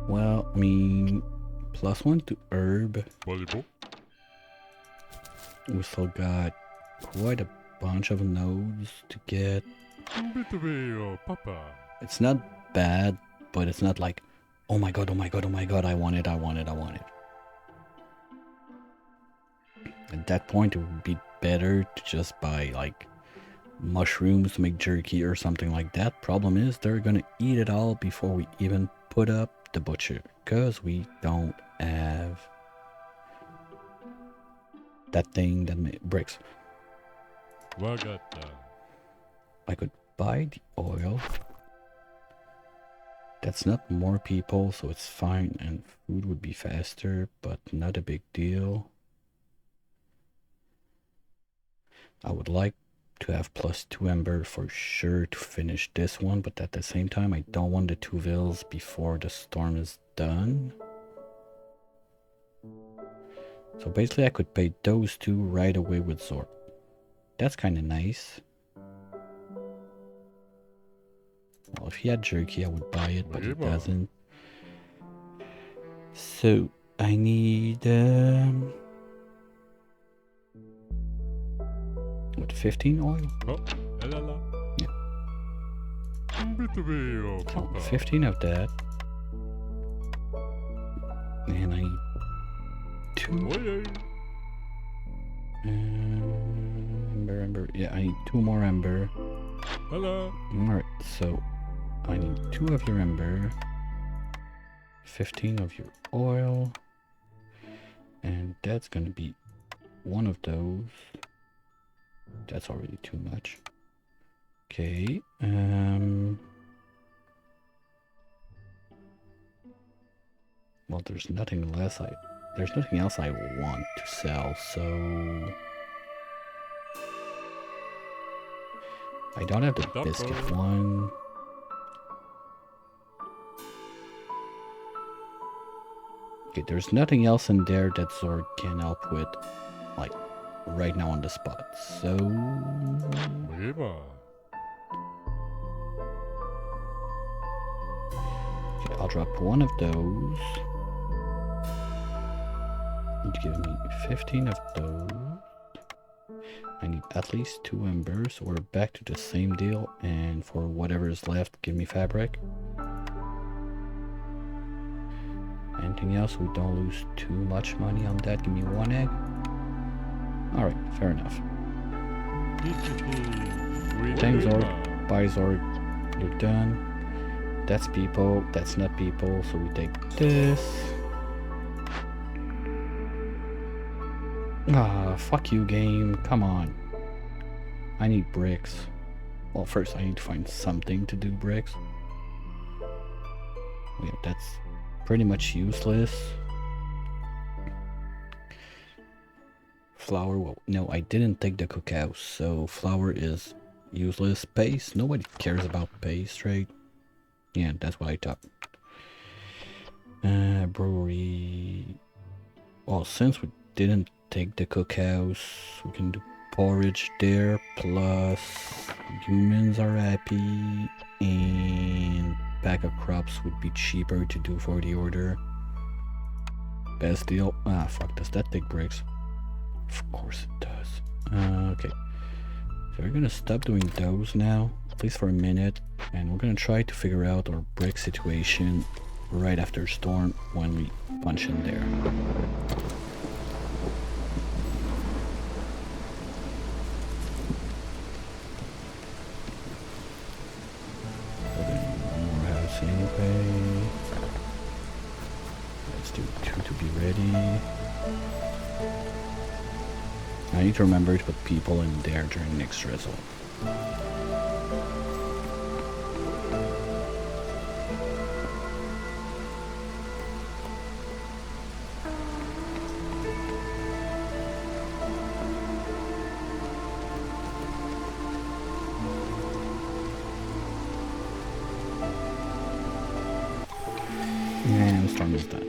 Well, I mean, +1 to herb. Volleyball. We still got quite a bunch of nodes to get. Papa. It's not bad, but it's not like, oh my god, oh my god, oh my god, I want it, I want it, I want it. At that point, it would be better to just buy, like, mushrooms to make jerky or something like that. Problem is, they're gonna eat it all before we even put up the butcher, because we don't have that thing that makes bricks. Wagata. I could buy the oil. That's not more people, so it's fine, and food would be faster, but not a big deal. I would like to have +2 ember for sure to finish this one, but at the same time, I don't want the 2 vills before the storm is done. So basically, I could pay those 2 right away with Zork. That's kind of nice. Well, if he had jerky, I would buy it, but he doesn't. So, I need... what, 15 oil? Oh, la la. Yeah. Papa. 15 of that. And I need 2... ember. Yeah, I need 2 more ember. Hello. Alright, so I need 2 of your ember, 15 of your oil, and that's gonna be 1 of those. That's already too much. Okay, well, there's nothing else I want to sell, so I don't have the biscuit one. Okay, there's nothing else in there that Zord can help with, like, right now on the spot. So... okay, I'll drop 1 of those. You'd give me 15 of those. I need at least 2 embers, so we're back to the same deal, and for whatever is left, give me fabric. Anything else, we don't lose too much money on that. Give me 1 egg. Alright, fair enough. Thanks, Zord. Bye, Zord. You're done. That's people. That's not people, so we take this. Ah, fuck you, game. Come on. I need bricks. Well, first I need to find something to do bricks. Yeah, that's pretty much useless. Flour, well, no, I didn't take the cookhouse, so flour is useless. Paste, nobody cares about paste, right? Yeah, that's what I thought. Brewery. Well, since we didn't take the cookhouse, we can do porridge there, plus humans are happy, and pack of crops would be cheaper to do for the order. Best deal. Ah, fuck, does that take bricks? Of course it does. Okay. So we're gonna stop doing those now, at least for a minute, and we're gonna try to figure out our brick situation right after storm when we punch in there. Anyway, let's do 2 to be ready. I need to remember to put people in there during next drizzle. And the storm is done.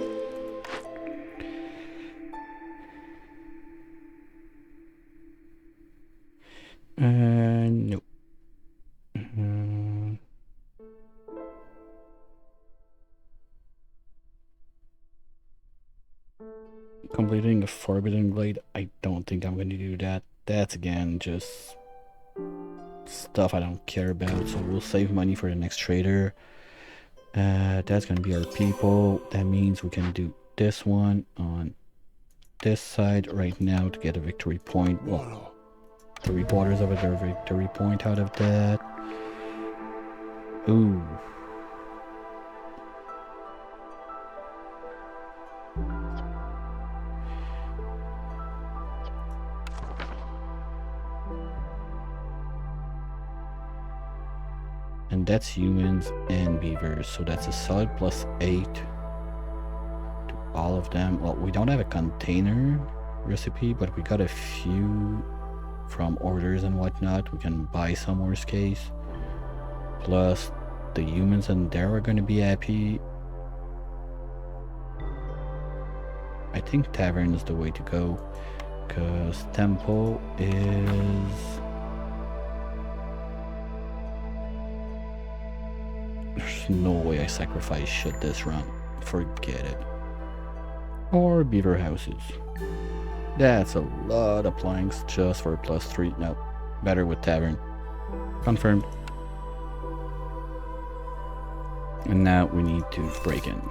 No. Completing the Forbidden Glade, I don't think I'm going to do that. That's again just stuff I don't care about, so we'll save money for the next trader. That's going to be our people. That means we can do this one on this side right now to get a victory point. Well, 3 quarters of a victory point out of that. Ooh. And that's humans and beavers, so that's a solid +8 to all of them. Well, we don't have a container recipe, but we got a few from orders and whatnot. We can buy some worst case. Plus, the humans and there are going to be happy. I think tavern is the way to go, because temple is... There's no way I sacrifice shit this run. Forget it. Or beaver houses. That's a lot of planks just for +3. No, better with tavern. Confirmed. And now we need to break in.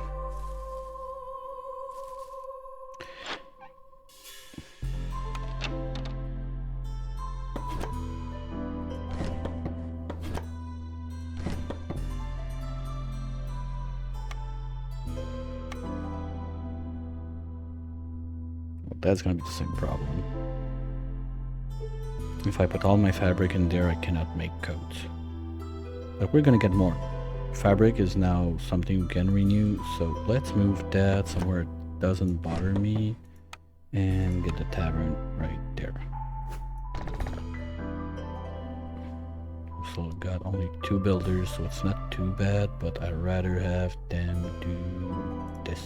That's gonna be the same problem. If I put all my fabric in there, I cannot make coats. But we're gonna get more. Fabric is now something we can renew, so let's move that somewhere it doesn't bother me and get the tavern right there. So got only 2 builders, so it's not too bad, but I'd rather have them do this.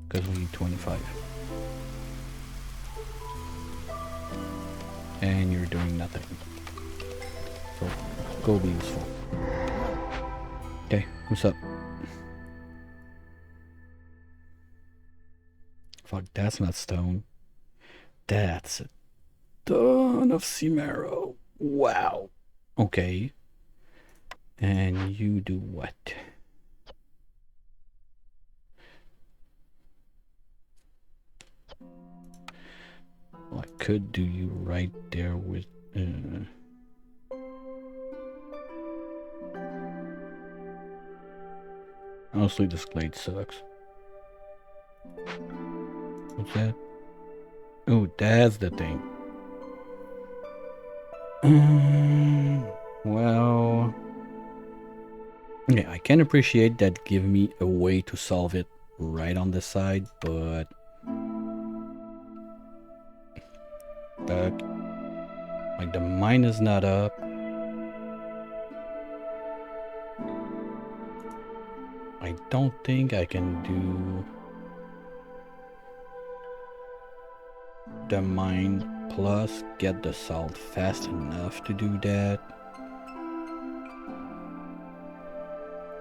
Because we need 25. And you're doing nothing. So go be useful. Okay, what's up? Fuck, that's not stone. That's a ton of sea marrow. Wow. Okay. And you do what? Well, I could do you right there with... Honestly, this glade sucks. What's that? Oh, that's the thing. Well... Yeah, I can appreciate that give me a way to solve it right on the side, but... like the mine is not up. I don't think I can do the mine plus get the salt fast enough to do that.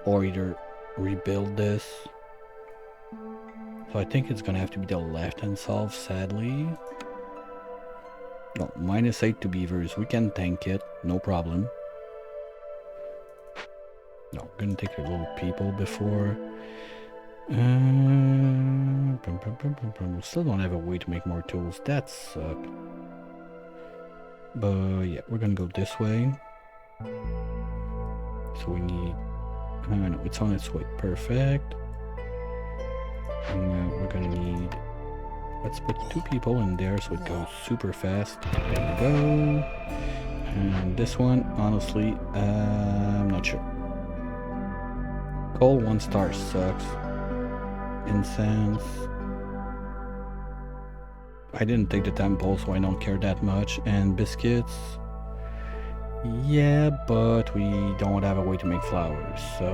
Or either rebuild this. So I think it's gonna have to be the left-hand solve, sadly. No, -8 to beavers. We can tank it, no problem. No, I'm gonna take a little people before. Still don't have a way to make more tools. That sucks. But yeah, we're gonna go this way. So we need... no, it's on its way. Perfect. And now we're gonna need... Let's put 2 people in there so it goes super fast. There we go. And this one, honestly, I'm not sure. Coal 1 star sucks. Incense. I didn't take the temple, so I don't care that much. And biscuits. Yeah, but we don't have a way to make flowers, so...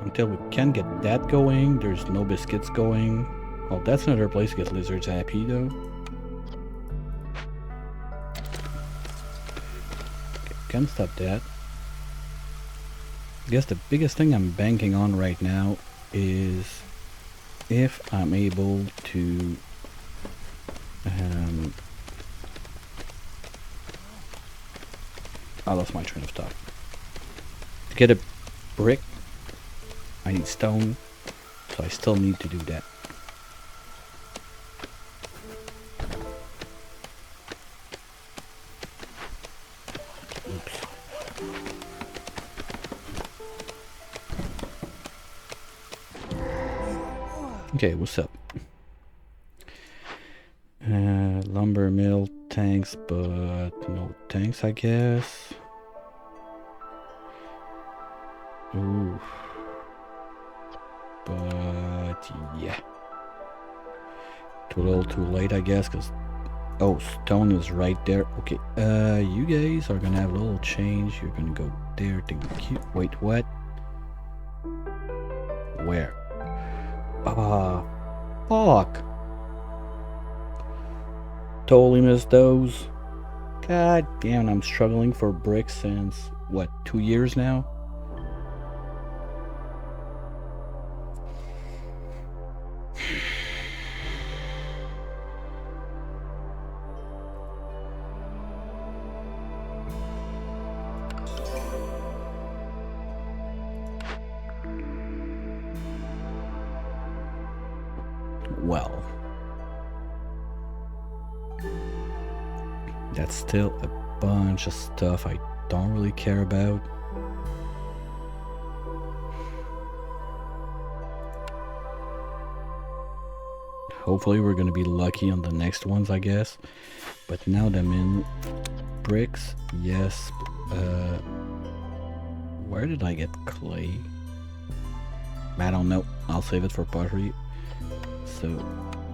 Until we can get that going, there's no biscuits going. Well, that's another place to get lizards happy, though. Okay, can't stop that. I guess the biggest thing I'm banking on right now is if I'm able to I lost my train of thought. To get a brick, I need stone, so I still need to do that. Oops. Okay, what's up? Lumber mill tanks, but no tanks, I guess. Ooh. But yeah. Too little too late, I guess, because oh, stone is right there. Okay, you guys are gonna have a little change. You're gonna go there, take the cube. Wait, what? Where? Ah, fuck. Totally missed those. God damn, I'm struggling for bricks since, what, 2 years now? Well, that's still a bunch of stuff I don't really care about. Hopefully we're gonna be lucky on the next ones, I guess. But now that I'm in bricks, yes. Where did I get clay? I don't know. I'll save it for pottery. So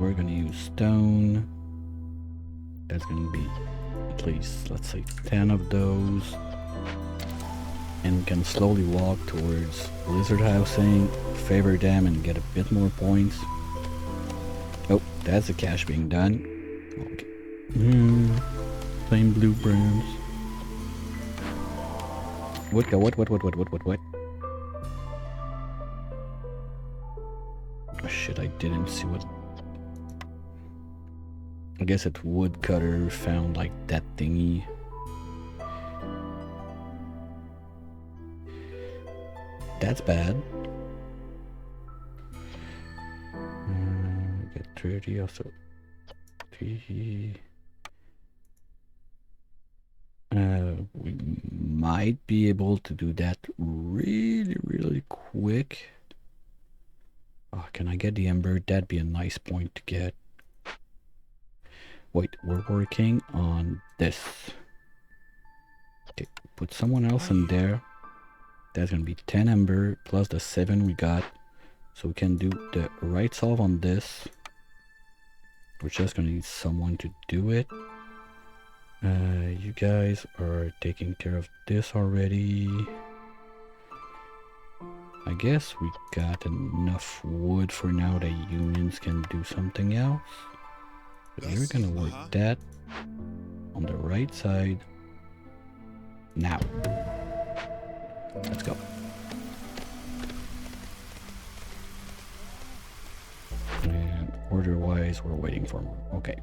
we're gonna use stone. That's gonna be at least, let's say, 10 of those. And we can slowly walk towards lizard housing, favor them, and get a bit more points. Oh, that's the cache being done. Okay. Same blueprints. What? Oh, shit, I didn't see what. I guess it woodcutter found like that thingy. That's bad. Get 30 also. 3. We might be able to do that really quick. Oh, can I get the ember? That'd be a nice point to get. Wait, we're working on this. Okay, put someone else in there. That's gonna be 10 ember plus the 7 we got. So we can do the right solve on this. We're just gonna need someone to do it. You guys are taking care of this already. I guess we got enough wood for now that humans can do something else. But you're gonna work that on the right side. Now. Let's go. And order-wise, we're waiting for more. Okay.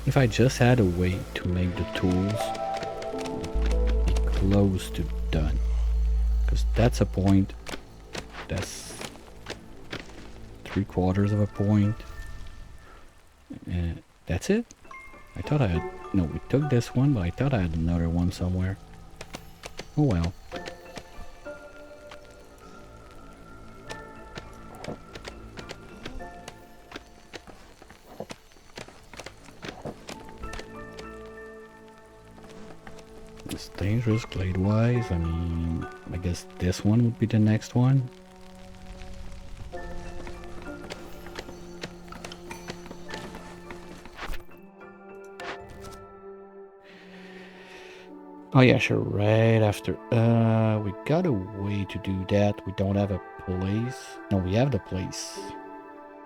If I just had a way to make the tools be close to done, because that's a point, that's 3/4 of a point, and that's it. I thought I had, no, we took this one, but I thought I had another one somewhere. Oh well. It's dangerous glade wise. I mean, I guess this one would be the next one. Oh yeah, sure, right after. We got a way to do that. We don't have a place. No, we have the place.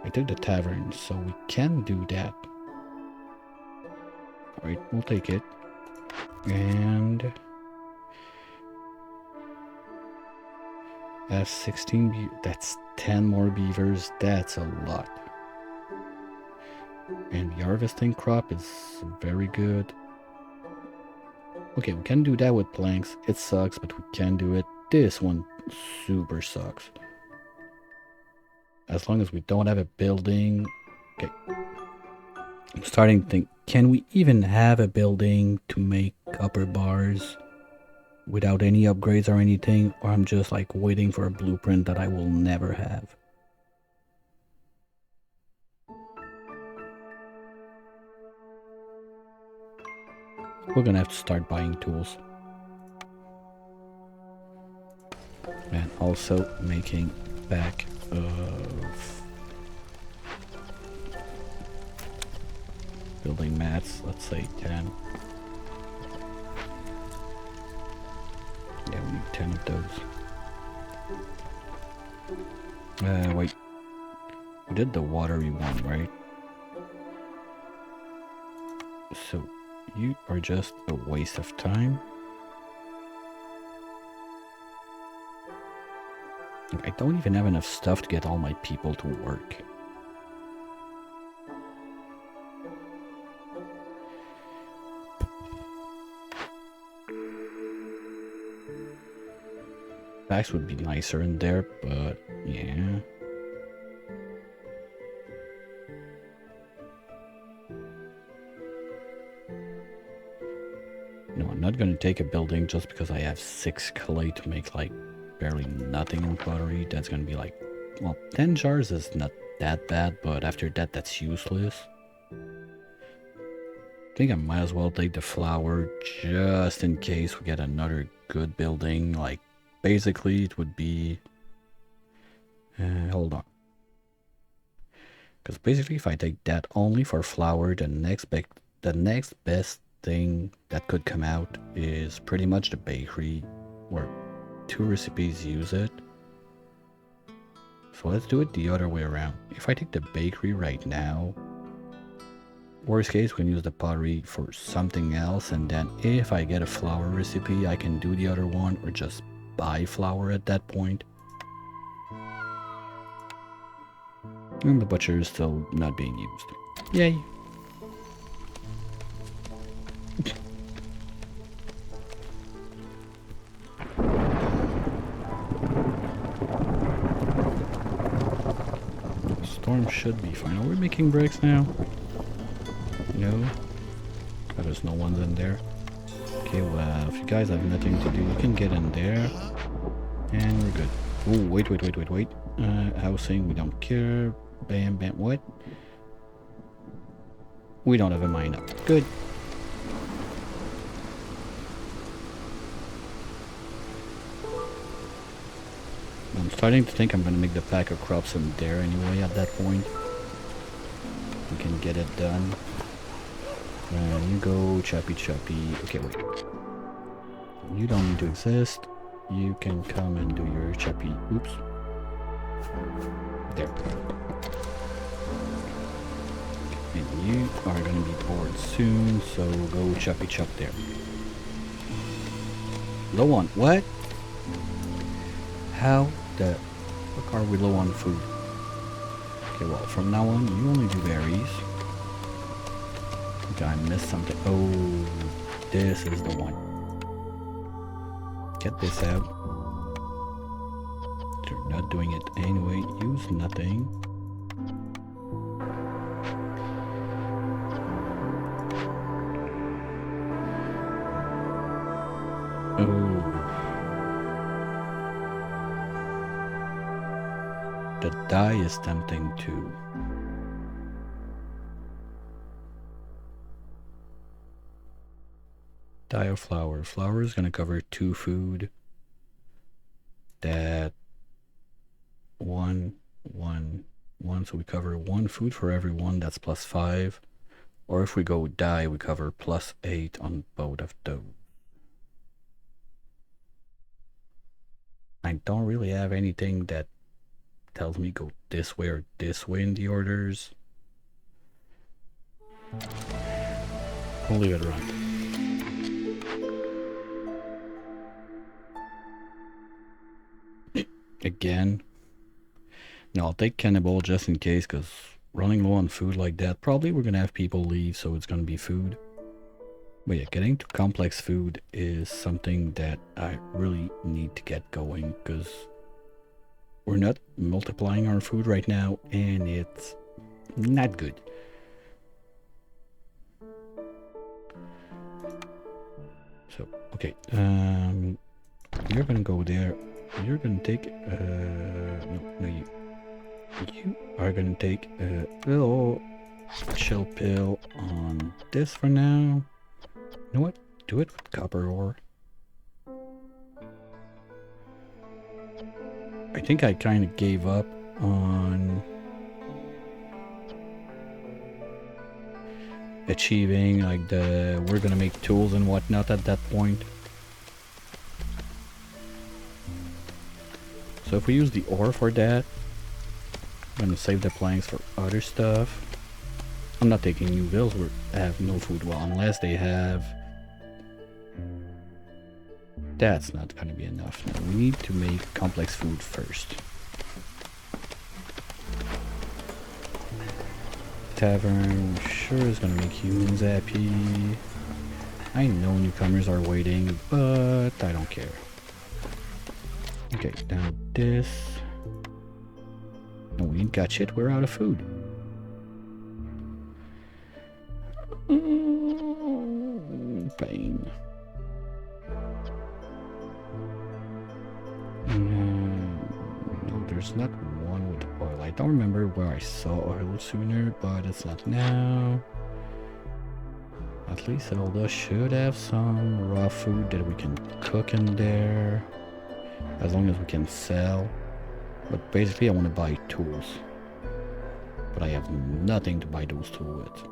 I took the tavern, so we can do that. Alright, we'll take it. And that's 16 that's 10 more beavers. That's a lot. And the harvesting crop is very good. Okay, we can do that with planks. It sucks, but we can do it. This one super sucks. As long as we don't have a building. Okay. I'm starting to think, can we even have a building to make copper bars? without any upgrades or anything, or I'm just like waiting for a blueprint that I will never have. We're gonna have to start buying tools. And also making back of building mats, let's say 10. Yeah, we need 10 of those. Wait. We did the watery one, right? So, you are just a waste of time. I don't even have enough stuff to get all my people to work. Packs would be nicer in there, but yeah. No, I'm not gonna take a building just because I have 6 clay to make like barely nothing in pottery. That's gonna be like, well, 10 jars is not that bad, but after that, that's useless. I think I might as well take the flour just in case we get another good building. Like, basically, it would be... hold on. Because basically, if I take that only for flour, the next best thing that could come out is pretty much the bakery, where 2 recipes use it. So let's do it the other way around. If I take the bakery right now, worst case, we can use the pottery for something else, and then if I get a flour recipe, I can do the other one, or just buy flour at that point. And the butcher is still not being used. Yay! Storm should be fine. Are we making bricks now? No? Oh, there's no ones in there. Okay, well, if you guys have nothing to do, you can get in there. And we're good. Oh, wait. Housing, we don't care. Bam, bam, what? We don't have a mine up. Good. I'm starting to think I'm gonna make the pack of crops in there anyway at that point. We can get it done. And you go choppy. Okay, wait. You don't need to exist. You can come and do your choppy. Oops. There. And you are gonna be bored soon, so go choppy chop there. Low on what? How the fuck are we low on food? Okay, well, from now on, you only do berries. Okay, I missed something. Oh, this is the one. Get this out. You're not doing it anyway. Use nothing. Oh. The dye is tempting too. Dye of flour. Flour is going to cover 2 food. That 1. So we cover 1 food for every one. That's +5. Or if we go dye, we cover +8 on both of those. I don't really have anything that tells me go this way or this way in the orders. We'll leave it around. Again. No, I'll take cannibal just in case, because running low on food like that, probably we're gonna have people leave, so it's gonna be food. But yeah, getting to complex food is something that I really need to get going, because we're not multiplying our food right now, and it's not good. So So, okay, you're gonna go there. You're gonna take, no, you are gonna take a little chill pill on this for now. You know what? Do it with copper ore. I think I kind of gave up on achieving like we're gonna make tools and whatnot at that point. So if we use the ore for that, I'm gonna save the planks for other stuff. I'm not taking new bills. We have no food. Well, unless they have. That's not gonna be enough. No, we need to make complex food first. Tavern sure is gonna make humans happy. I know newcomers are waiting, but I don't care. Okay, now this. No, we ain't got shit. We're out of food. Pain. No, there's not one with oil. I don't remember where I saw oil sooner, but it's not now. At least Zelda should have some raw food that we can cook in there, as long as we can sell. But basically I want to buy tools, but I have nothing to buy those tools with.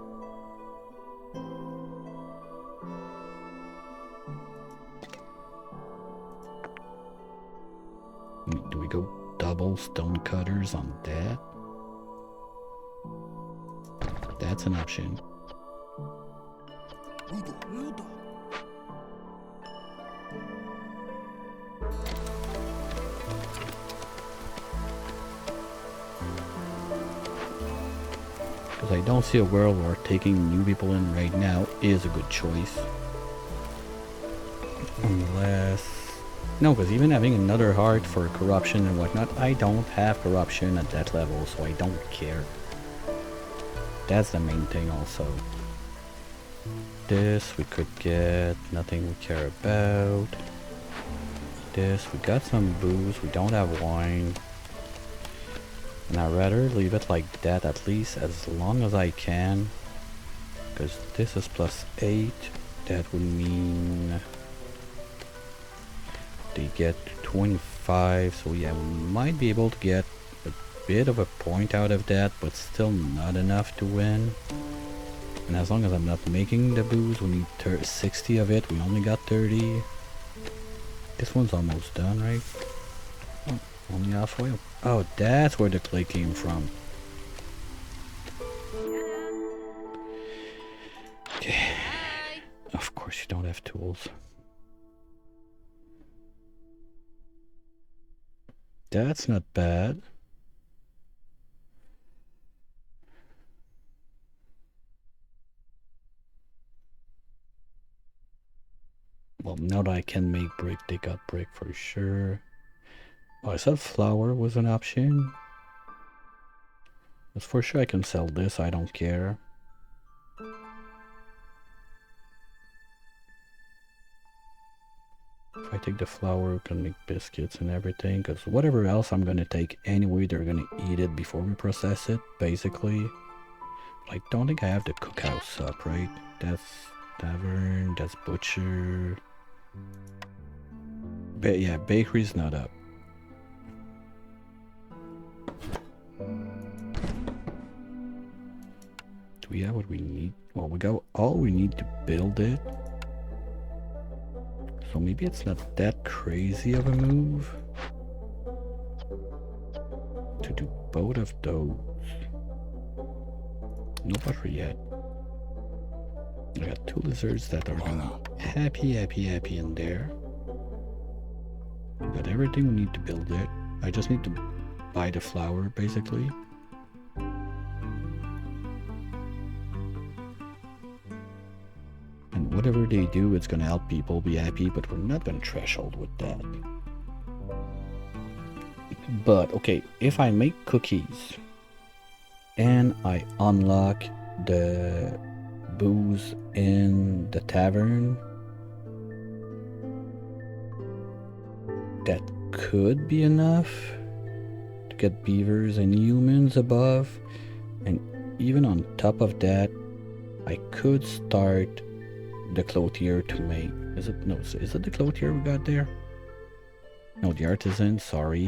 Do we go double stone cutters on that? That's an option. Because I don't see a world where taking new people in right now is a good choice. Unless... No, because even having another heart for corruption and whatnot, I don't have corruption at that level, so I don't care. That's the main thing also. This we could get, nothing we care about. This, we got some booze, we don't have wine. And I'd rather leave it like that at least as long as I can. Because this is +8, that would mean... they get 25, so yeah, we might be able to get a bit of a point out of that, but still not enough to win. And as long as I'm not making the booze, we need 60 of it. We only got 30. This one's almost done, right? Oh, only halfway. Oh, that's where the clay came from. Okay. Of course you don't have tools. That's not bad. Well, now that I can make brick, they got brick for sure. Oh, I said flour was an option. But for sure I can sell this, I don't care. If I take the flour, we can make biscuits and everything, because whatever else I'm gonna take anyway, they're gonna eat it before we process it, basically. But I don't think I have the cookhouse up, right? That's tavern, that's butcher. But yeah, bakery's not up. Do we have what we need? Well, we got all we need to build it. So maybe it's not that crazy of a move to do both of those. No butter yet. I got 2 lizards that are gonna be happy in there. We got everything we need to build it. I just need to buy the flour, basically. And whatever they do, it's gonna help people be happy, but we're not gonna threshold with that. But, okay, if I make cookies and I unlock the booze in the tavern, that could be enough to get beavers and humans above. And even on top of that, I could start the clothier to make. Is it the clothier we got there? No, the artisan, sorry.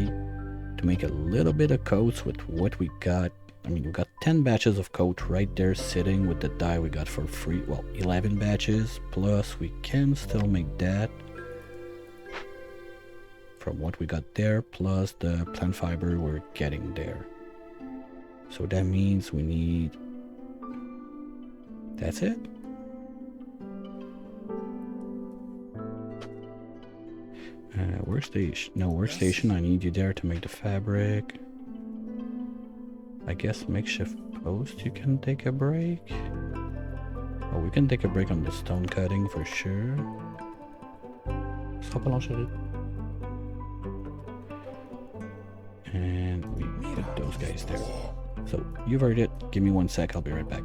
To make a little bit of coats with what we got. I mean, we got 10 batches of coat right there sitting with the dye we got for free. Well, 11 batches, plus we can still make that from what we got there, plus the plant fiber we're getting there. So that means we need... That's it? Workstation. No, workstation, I need you there to make the fabric. I guess makeshift post, you can take a break. Oh, we can take a break on the stone cutting for sure. Sera pas long, chérie. And we put those guys there. So, you've heard it. Give me 1 sec, I'll be right back.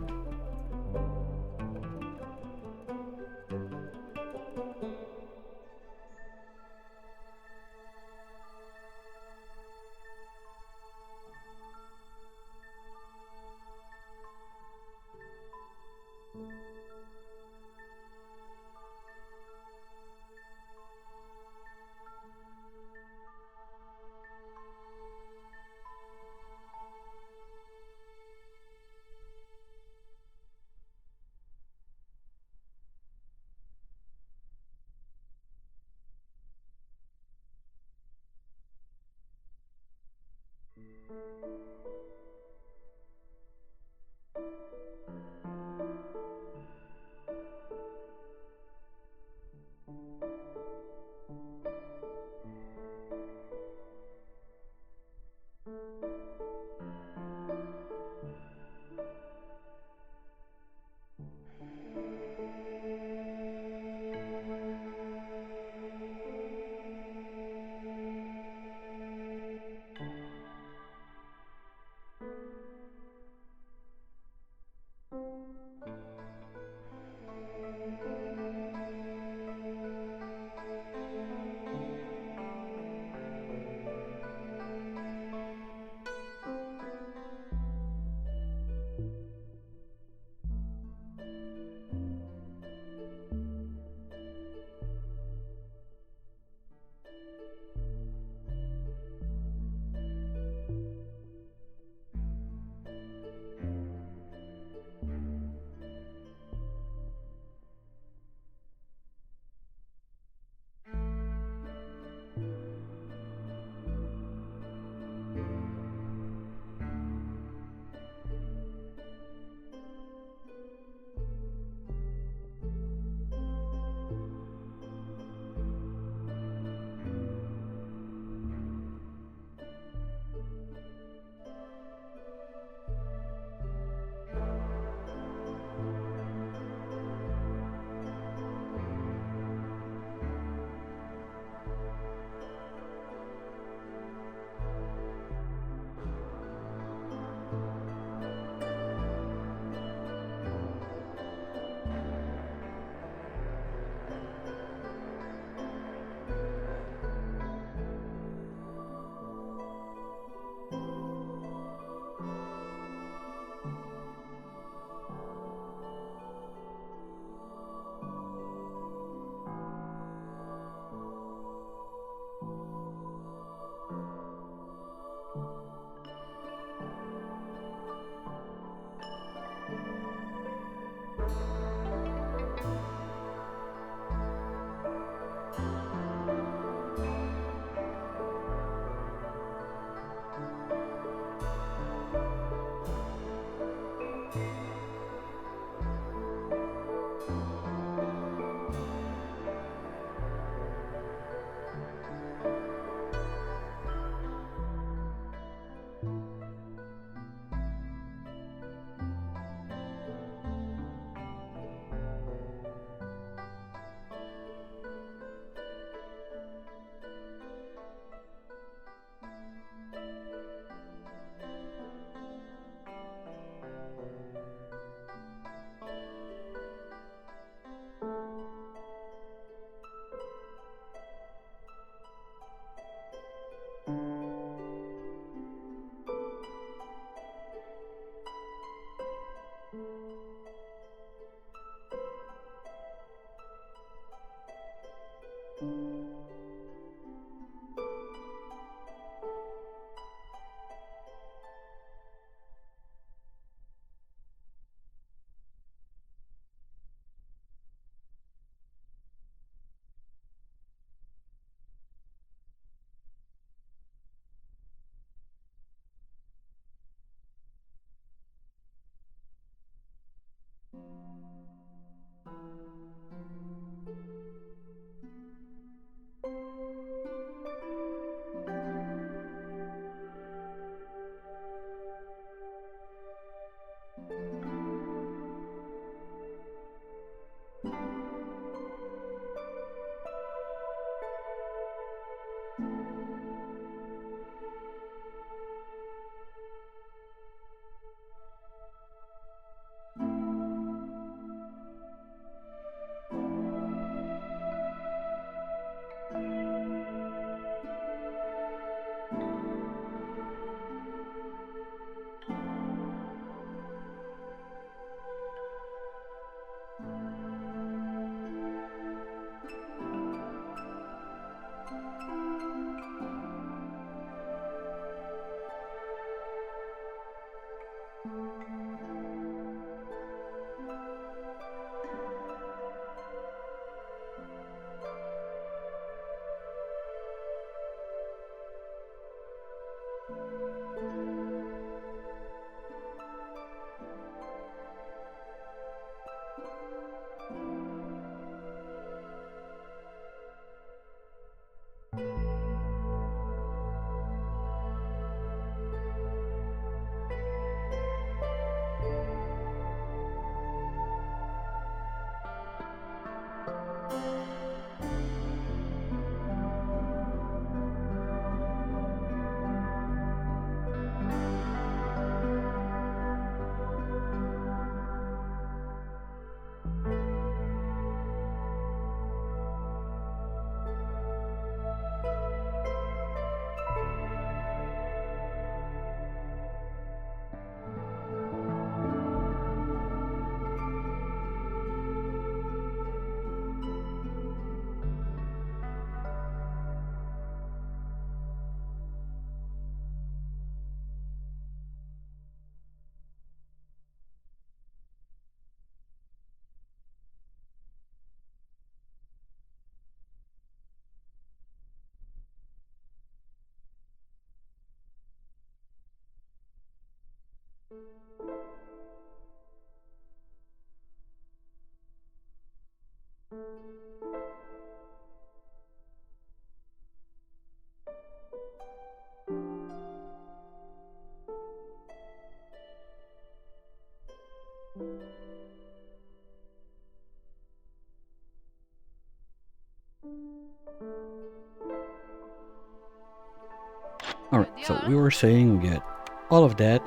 Alright, so we were saying we get all of that.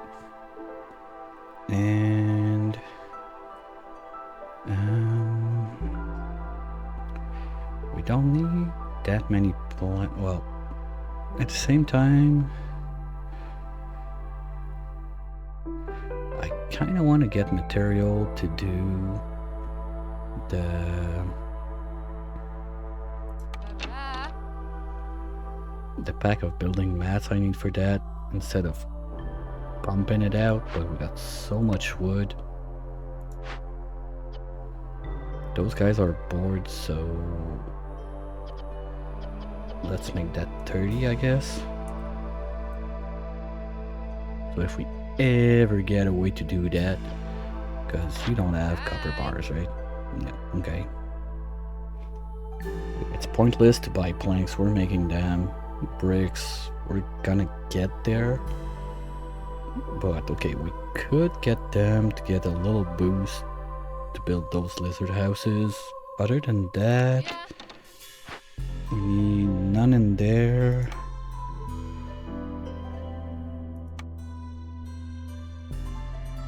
And we don't need that many plant. Well, at the same time, I kind of want to get material to do the pack of building mats I need for that instead of pumping it out, but we got so much wood. Those guys are bored, so let's make that 30, I guess. So if we ever get a way to do that, because you don't have copper bars, right? No, okay. It's pointless to buy planks, we're making them. Bricks, we're gonna get there. But okay, we could get them to get a little boost to build those lizard houses. Other than that, we need none in there.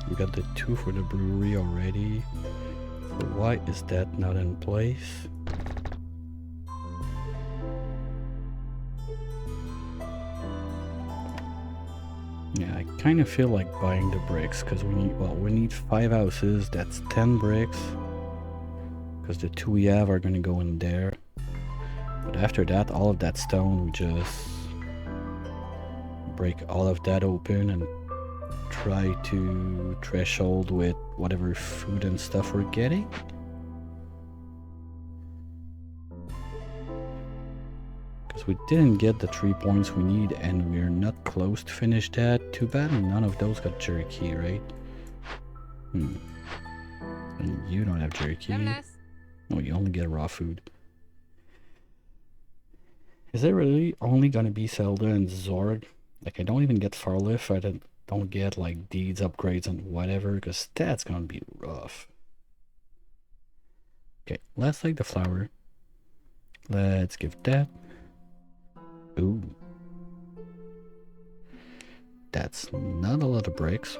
We got the 2 for the brewery already. So why is that not in place? Yeah, I kind of feel like buying the bricks because we need 5 houses. That's 10 bricks because the 2 we have are going to go in there. But after that, all of that stone, we just break all of that open and try to threshold with whatever food and stuff we're getting. Because we didn't get the 3 points we need and we're not close to finish that. Too bad none of those got jerky, right? And you don't have jerky. No, you only get raw food. Is it really only gonna be Zelda and Zorg? Like, I don't even get Farlift. I don't get like deeds, upgrades, and whatever, because that's gonna be rough. Okay, let's take the flower. Let's give that. Ooh. That's not a lot of bricks.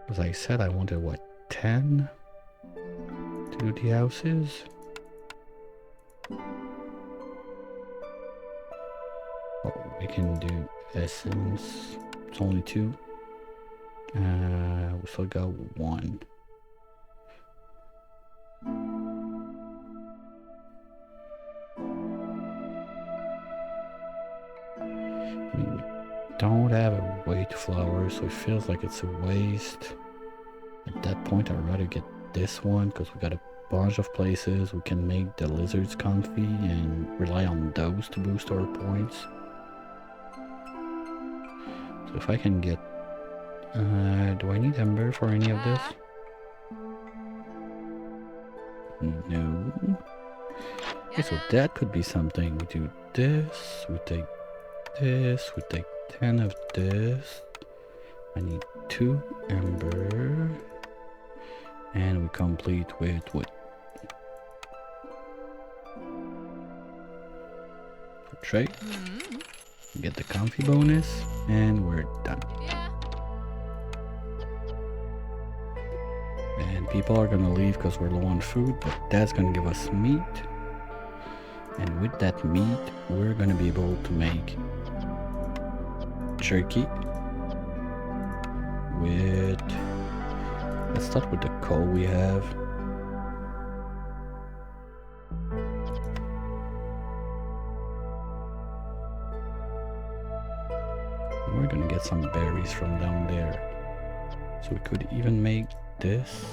As I said, I wanted, what, 10 to do the houses? Oh, we can do essence. It's only 2. We still got 1. I mean, we don't have a white flower, so it feels like it's a waste. At that point, I'd rather get this one, because we got a bunch of places we can make the lizards comfy and rely on those to boost our points. So if I can get... do I need ember for any of this? No. Okay, so that could be something. We do this, we take this, we take 10 of this. I need 2 ember. And we complete with wood. Trade. Get the comfy bonus, and we're done. And people are gonna leave because we're low on food, but that's gonna give us meat. And with that meat, we're gonna be able to make jerky with... Let's start with the coal we have. We're gonna get some berries from down there. So we could even make this.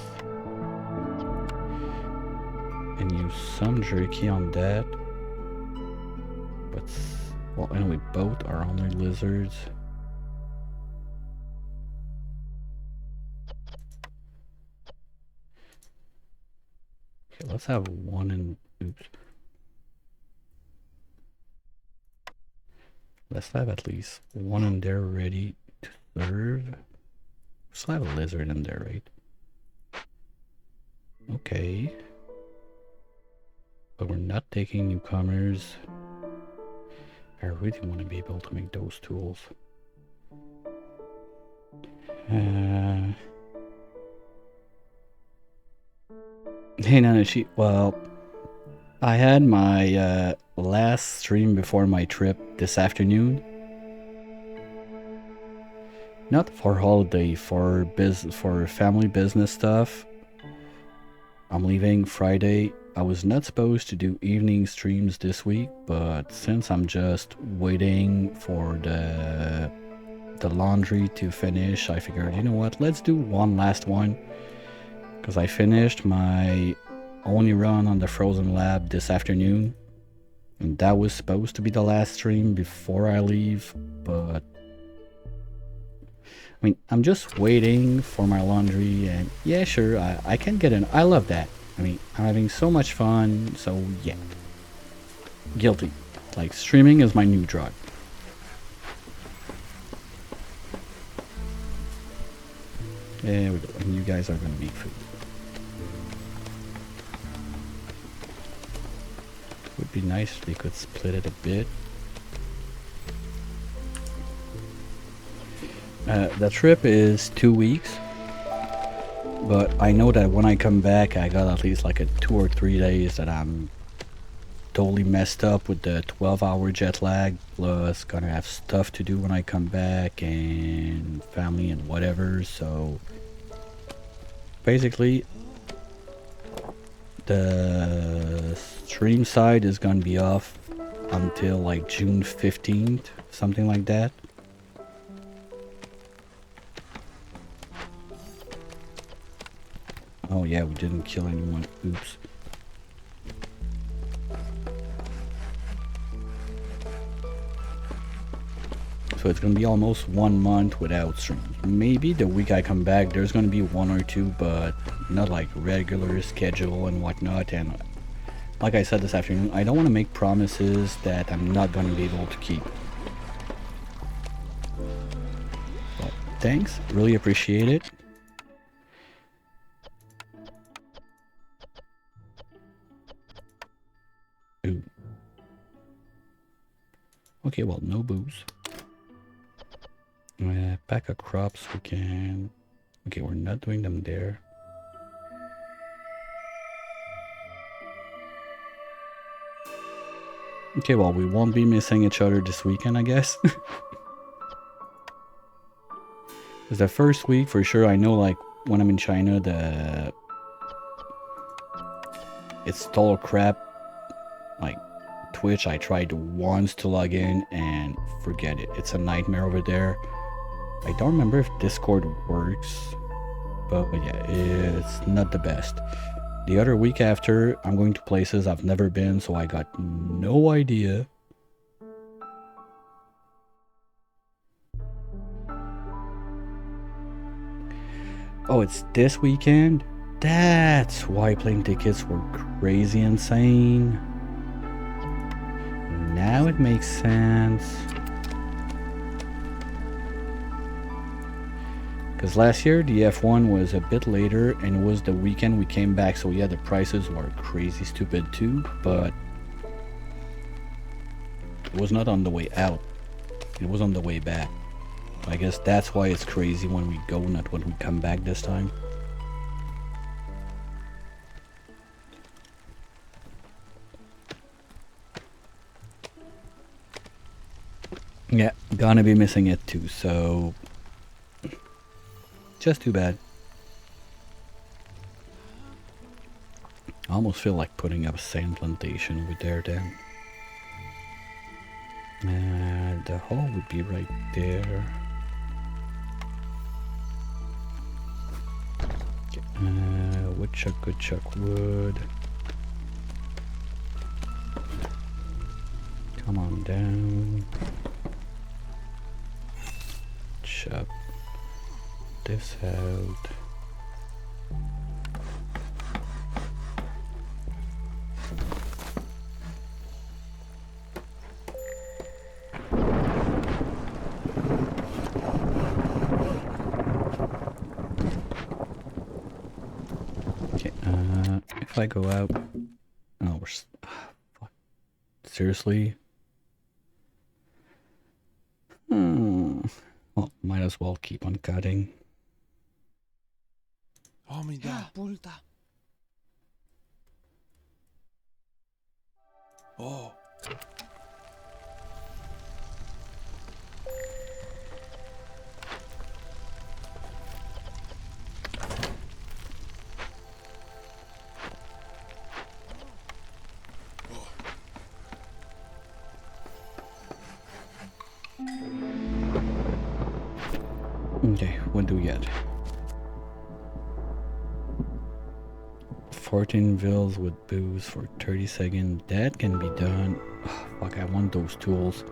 And use some jerky on that. But, well, anyway, both are only lizards. Okay, let's have 1 in... Oops. Let's have at least 1 in there ready to serve. We still have a lizard in there, right? Okay. But we're not taking newcomers. I really want to be able to make those tools. Hey Nanashi, well, I had my last stream before my trip this afternoon. Not for holiday, for family business stuff. I'm leaving Friday. I was not supposed to do evening streams this week, but since I'm just waiting for the laundry to finish, I figured, you know what, let's do one last one. Because I finished my only run on the Frozen Lab this afternoon. And that was supposed to be the last stream before I leave, but... I mean, I'm just waiting for my laundry, and yeah, sure, I can get in. I love that. I mean, I'm having so much fun, so yeah. Guilty. Like, streaming is my new drug. There we go, and you guys are gonna make food. Would be nice if they could split it a bit. The trip is 2 weeks, but I know that when I come back, I got at least like a 2 or 3 days that I'm totally messed up with the 12-hour jet lag, plus gonna have stuff to do when I come back, and family and whatever, so basically The stream side is gonna be off until like June 15th, something like that. Oh yeah, we didn't kill anyone. Oops. So it's gonna be almost 1 month without streams. Maybe the week I come back, there's gonna be 1 or 2, but not like regular schedule and whatnot. And like I said this afternoon, I don't want to make promises that I'm not gonna be able to keep. But thanks, really appreciate it. Ooh. Okay, well, no booze. Pack of crops we can... Okay, we're not doing them there. Okay, well, we won't be missing each other this weekend, I guess. Because the first week, for sure, I know, like, when I'm in China, it's total crap. Like, Twitch, I tried once to log in, and forget it. It's a nightmare over there. I don't remember if Discord works, but yeah, it's not the best. The other week after, I'm going to places I've never been, so I got no idea. Oh, it's this weekend? That's why plane tickets were crazy insane. Now it makes sense. Because last year the F1 was a bit later and it was the weekend we came back, so yeah, the prices were crazy stupid too, but it was not on the way out, it was on the way back. I guess that's why it's crazy when we go, not when we come back this time. Yeah, gonna be missing it too, so just too bad. I almost feel like putting up a sand plantation over there then. The hole would be right there. Woodchuck, good chuck wood. Come on down. Chop this out. Okay, if I go out... Oh, we're... fuck. Seriously? Well, might as well keep on cutting. Oh. Okay, what do we get? 14 vills with booze for 30 seconds. That can be done. Oh, fuck, I want those tools.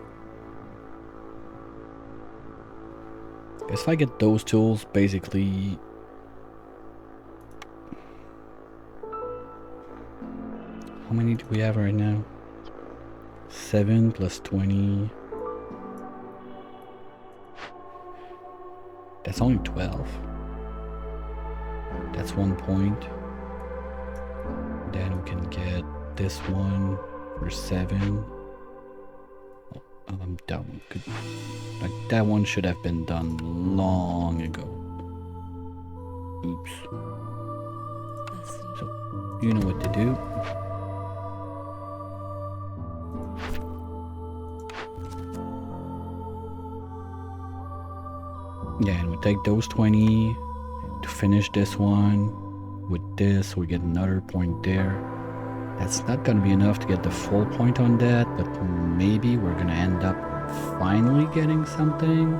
Guess if I get those tools, basically... How many do we have right now? 7 plus 20... That's only 12. That's 1 point. Then we can get this one for 7. Oh, I'm dumb. Like that one should have been done long ago. Oops. So you know what to do. Yeah, and we take those 20 to finish this one. with this, we get another point there. That's not gonna be enough to get the full point on that, but maybe we're gonna end up finally getting something.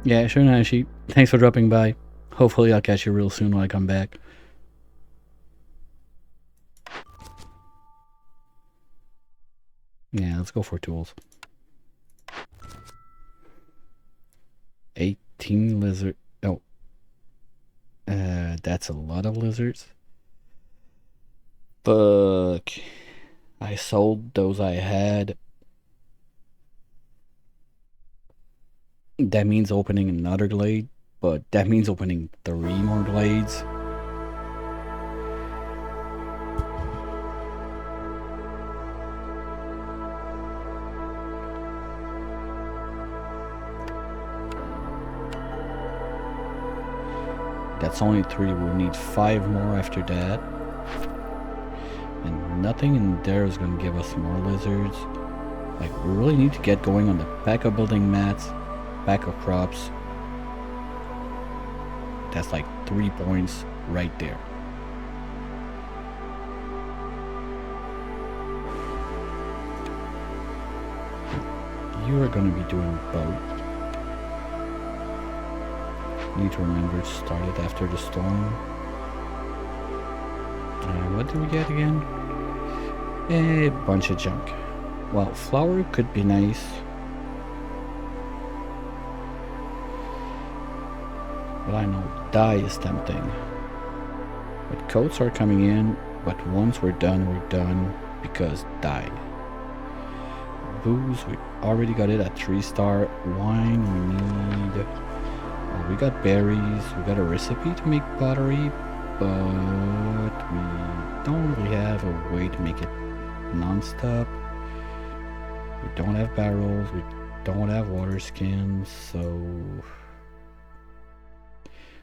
Yeah, sure, Nashi. Thanks for dropping by. Hopefully I'll catch you real soon when I come back. Yeah, let's go for tools. 18 lizard. Oh. That's a lot of lizards. Fuck. I sold those I had. That means opening another glade, but that means opening 3 more glades. That's only 3. We'll need 5 more after that. And nothing in there is going to give us more lizards. Like, we really need to get going on the pack of building mats, pack of crops. That's like 3 points right there. You are going to be doing both. Need to remember to start it after the storm. What do we get again? A bunch of junk. Well, flour could be nice. But I know dye is tempting. But coats are coming in, but once we're done because dye. Booze, we already got it at 3-star. Wine, we need... we got berries, we got a recipe to make pottery, but we don't really have a way to make it non-stop. We don't have barrels, we don't have water skins, so...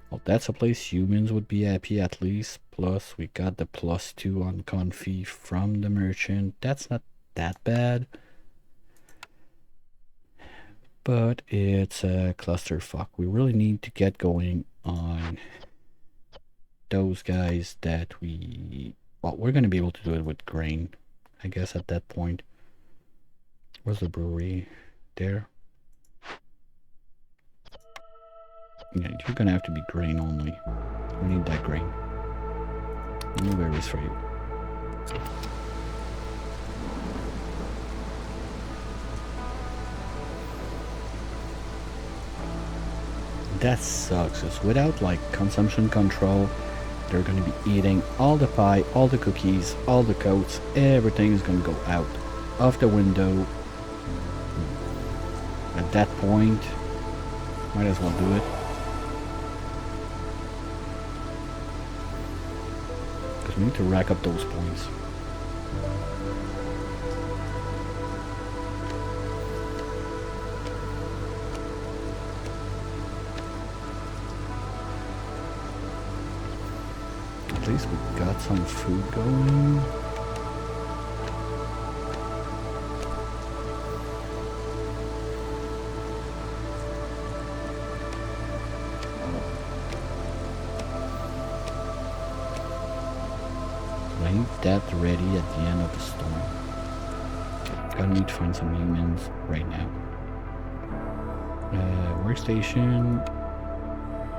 Well, that's a place humans would be happy at least. Plus, we got the +2 on config from the merchant. That's not that bad. But it's a clusterfuck. We really need to get going on those guys that we... Well, we're going to be able to do it with grain, I guess, at that point. Where's the brewery? There. Yeah, you're going to have to be grain only. We need that grain. No berries for you. That sucks, because without like consumption control, they're going to be eating all the pie, all the cookies, all the coats, everything is going to go out of the window. At that point, might as well do it. Because we need to rack up those points. At least we got some food going. I need that ready at the end of the storm. Okay, gotta need to find some humans right now. Workstation.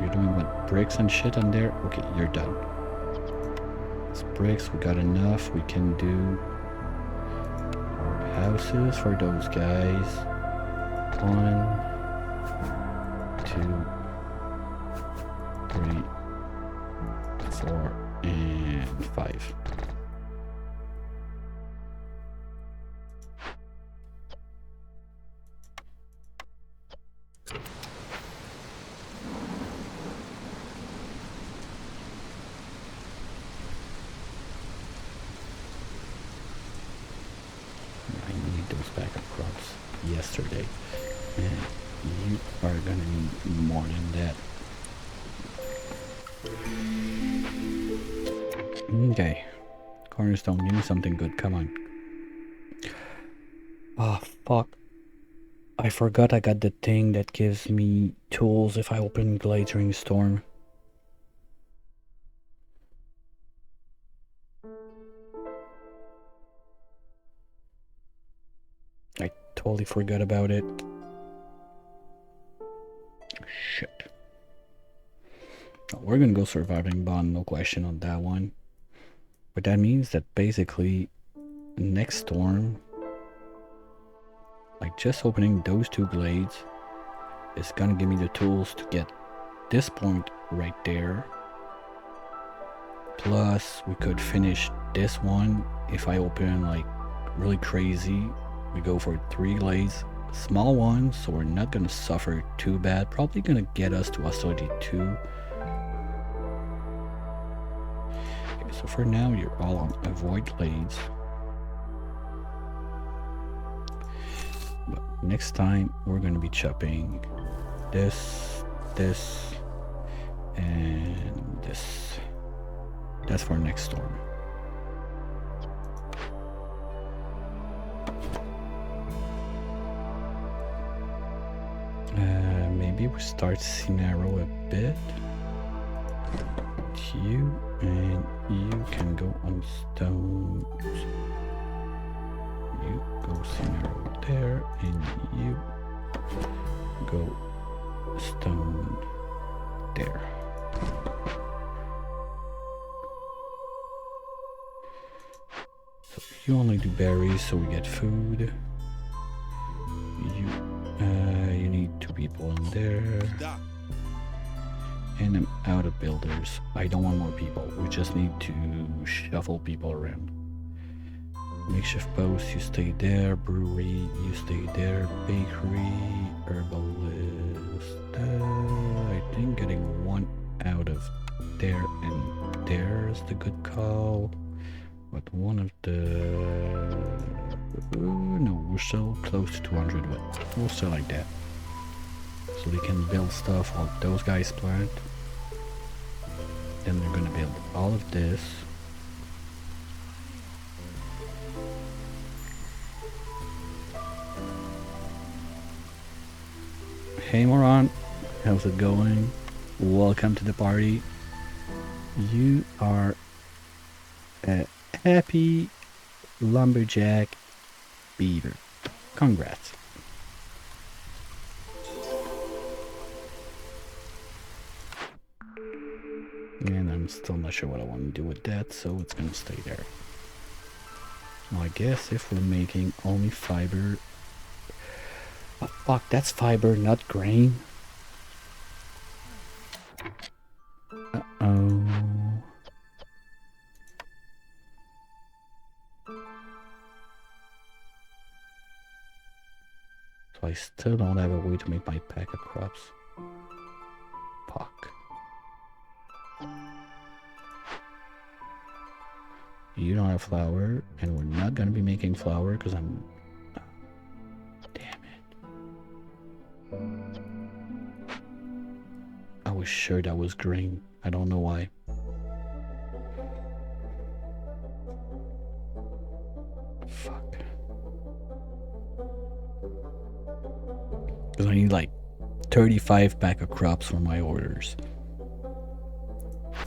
You're doing what? Bricks and shit on there? Okay, you're done. Bricks, we got enough. We can do houses for those guys. 1, 2, 3, 4, and 5. Yesterday, and you are gonna need more than that. Okay, cornerstone, give me something good. Come on. Oh fuck. I forgot I got the thing that gives me tools if I open glade during storm. I totally forgot about it. Shit. Oh, we're gonna go surviving bond, no question on that one. But that means that basically next storm, like just opening those two glades is gonna give me the tools to get this point right there. Plus we could finish this one if I open like really crazy. We go for 3 glades, small ones, so we're not gonna suffer too bad. Probably gonna get us to hostility 2. Okay, so for now you're all on avoid glades. But next time we're gonna be chopping this, and this. That's for next storm. Maybe we start scenario a bit. You and you can go on stones. You go scenario there, and you go stone there. So you only do berries, so we get food. You need 2 people in there. And I'm out of builders. I don't want more people. We just need to shuffle people around. Makeshift post, you stay there. Brewery, you stay there. Bakery, herbalist. I think getting 1 out of there and there is the good call. But one of the... no, we're still close to 200, but we'll still like that. So they can build stuff while those guys plant. Then they're gonna build all of this. Hey Moron, how's it going? Welcome to the party. You are a happy lumberjack beaver. Congrats. And I'm still not sure what I want to do with that, so it's gonna stay there. Well, I guess if we're making only fiber... Oh fuck, that's fiber, not grain. Uh-oh. So I still don't have a way to make my pack of crops. Fuck. You don't have flour, and we're not gonna be making flour because I'm... Damn it. I was sure that was grain. I don't know why. Fuck. Because I need like 35 pack of crops for my orders.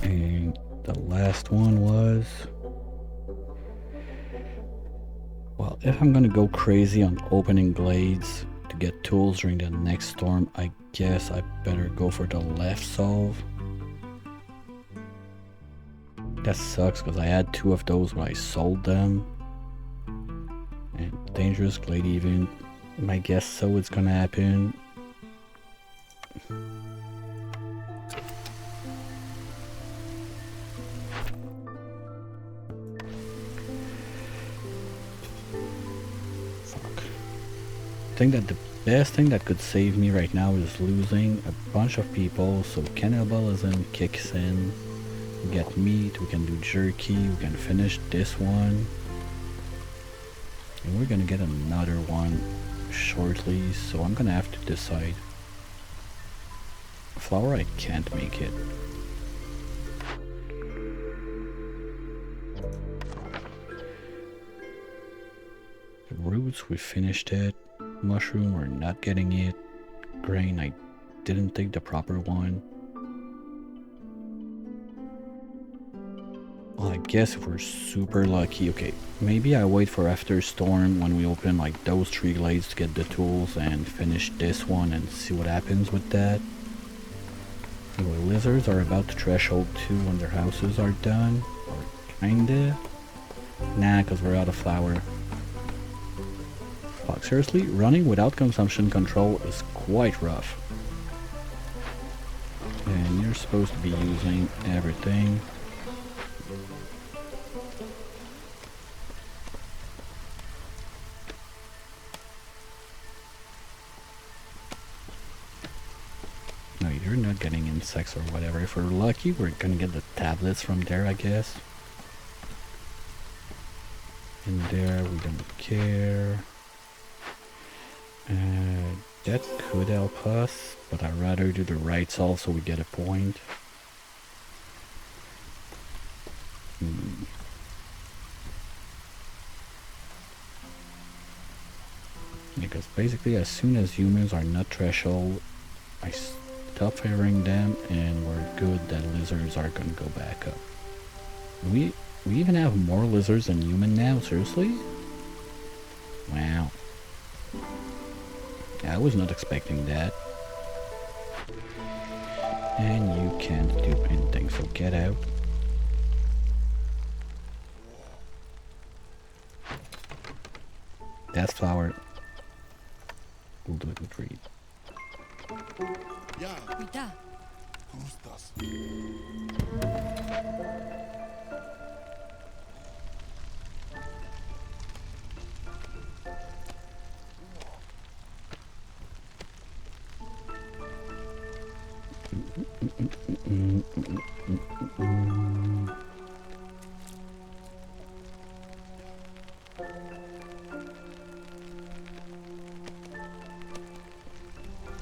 And the last one was... Well, if I'm gonna go crazy on opening glades to get tools during the next storm, I guess I better go for the left solve. That sucks because I had 2 of those when I sold them. And dangerous glade even. I guess so it's gonna happen. I think that the best thing that could save me right now is losing a bunch of people, so cannibalism kicks in. We get meat, we can do jerky, we can finish this one. And we're gonna get another one shortly, so I'm gonna have to decide. Flour, I can't make it. The roots, we finished it. Mushroom, we're not getting it. Grain, I didn't take the proper one. Well, I guess if we're super lucky, okay, maybe I wait for after storm when we open like those 3 glades to get the tools and finish this one and see what happens with that. Anyway, lizards are about to threshold 2 when their houses are done, or kinda. Nah, cause we're out of flour. Fuck, seriously, running without consumption control is quite rough. And you're supposed to be using everything. No, you're not getting insects or whatever. If we're lucky, we're gonna get the tablets from there, I guess. In there, we don't care. That could help us, but I'd rather do the right solve so we get a point. Because basically as soon as humans are not threshold, I stop favoring them and we're good that lizards are gonna go back up. We even have more lizards than human now, seriously? Wow. I was not expecting that. And you can't do anything, so get out. That's flour. We'll do it with reed. Cuidado.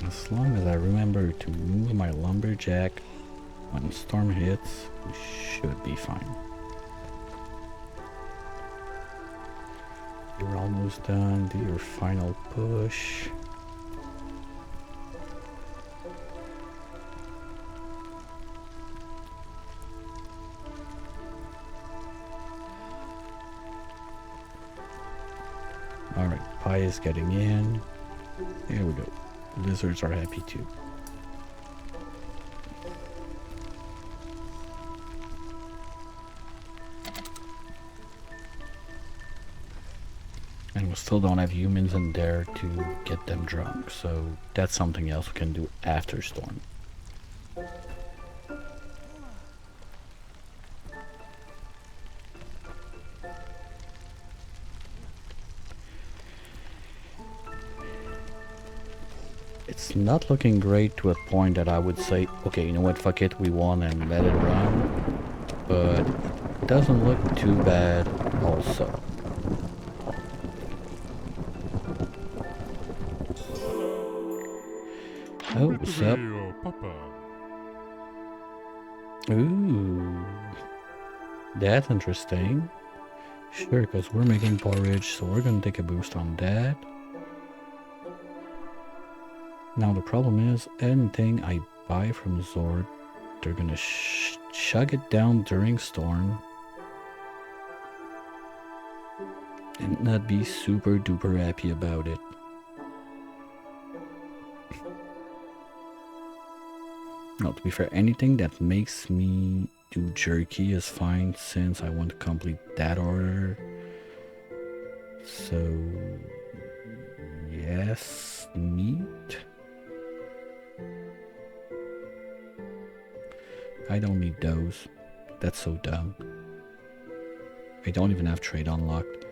As long as I remember to move my lumberjack when storm hits, we should be fine. You're almost done. Do your final push. Alright, pie is getting in. There we go. Lizards are happy too. And we still don't have humans in there to get them drunk, so that's something else we can do after storm. It's not looking great to a point that I would say, okay, you know what, fuck it, we won and let it run. But it doesn't look too bad also. Oh, what's up? Ooh, that's interesting. Sure, because we're making porridge, so we're gonna take a boost on that. Now the problem is, anything I buy from Zord, they're gonna chug it down during storm. And not be super duper happy about it. No, to be fair, anything that makes me do jerky is fine since I want to complete that order. So, yes, meat. I don't need those. That's so dumb. I don't even have trade unlocked.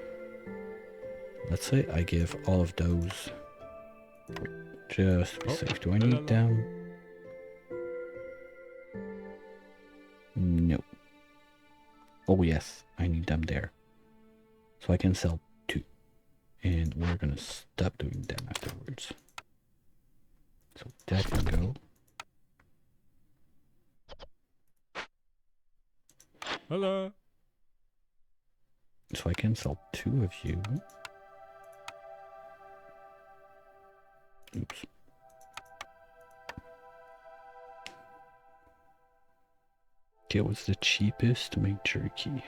Let's say I give all of those. Just to be safe. Do I need them? No. Oh yes, I need them there. So I can sell 2. And we're gonna stop doing them afterwards. So that can go. Hello. So I can sell 2 of you. Oops. Okay, what's the cheapest to make jerky?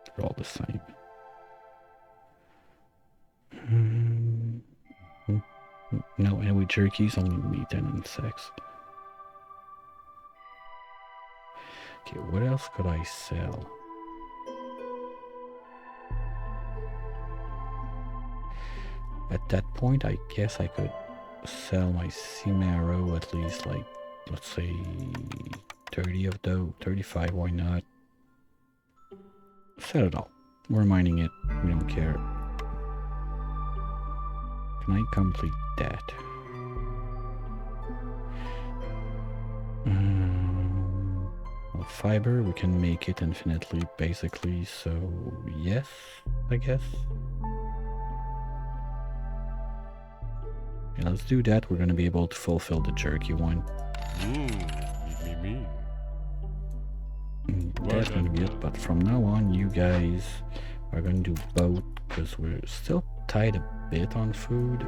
They're all the same. No, anyway, jerky's only meat and insects. Okay, what else could I sell? At that point, I guess I could sell my Cimaro at least, like, let's say 30 of those, 35, why not? Sell it all. We're mining it, we don't care. Can I complete that? Well, fiber, we can make it infinitely, basically, so yes, I guess. Yeah, let's do that. We're gonna be able to fulfill the jerky one. Me. That's gonna be it, but from now on, you guys are gonna do both, because we're still tight a bit on food.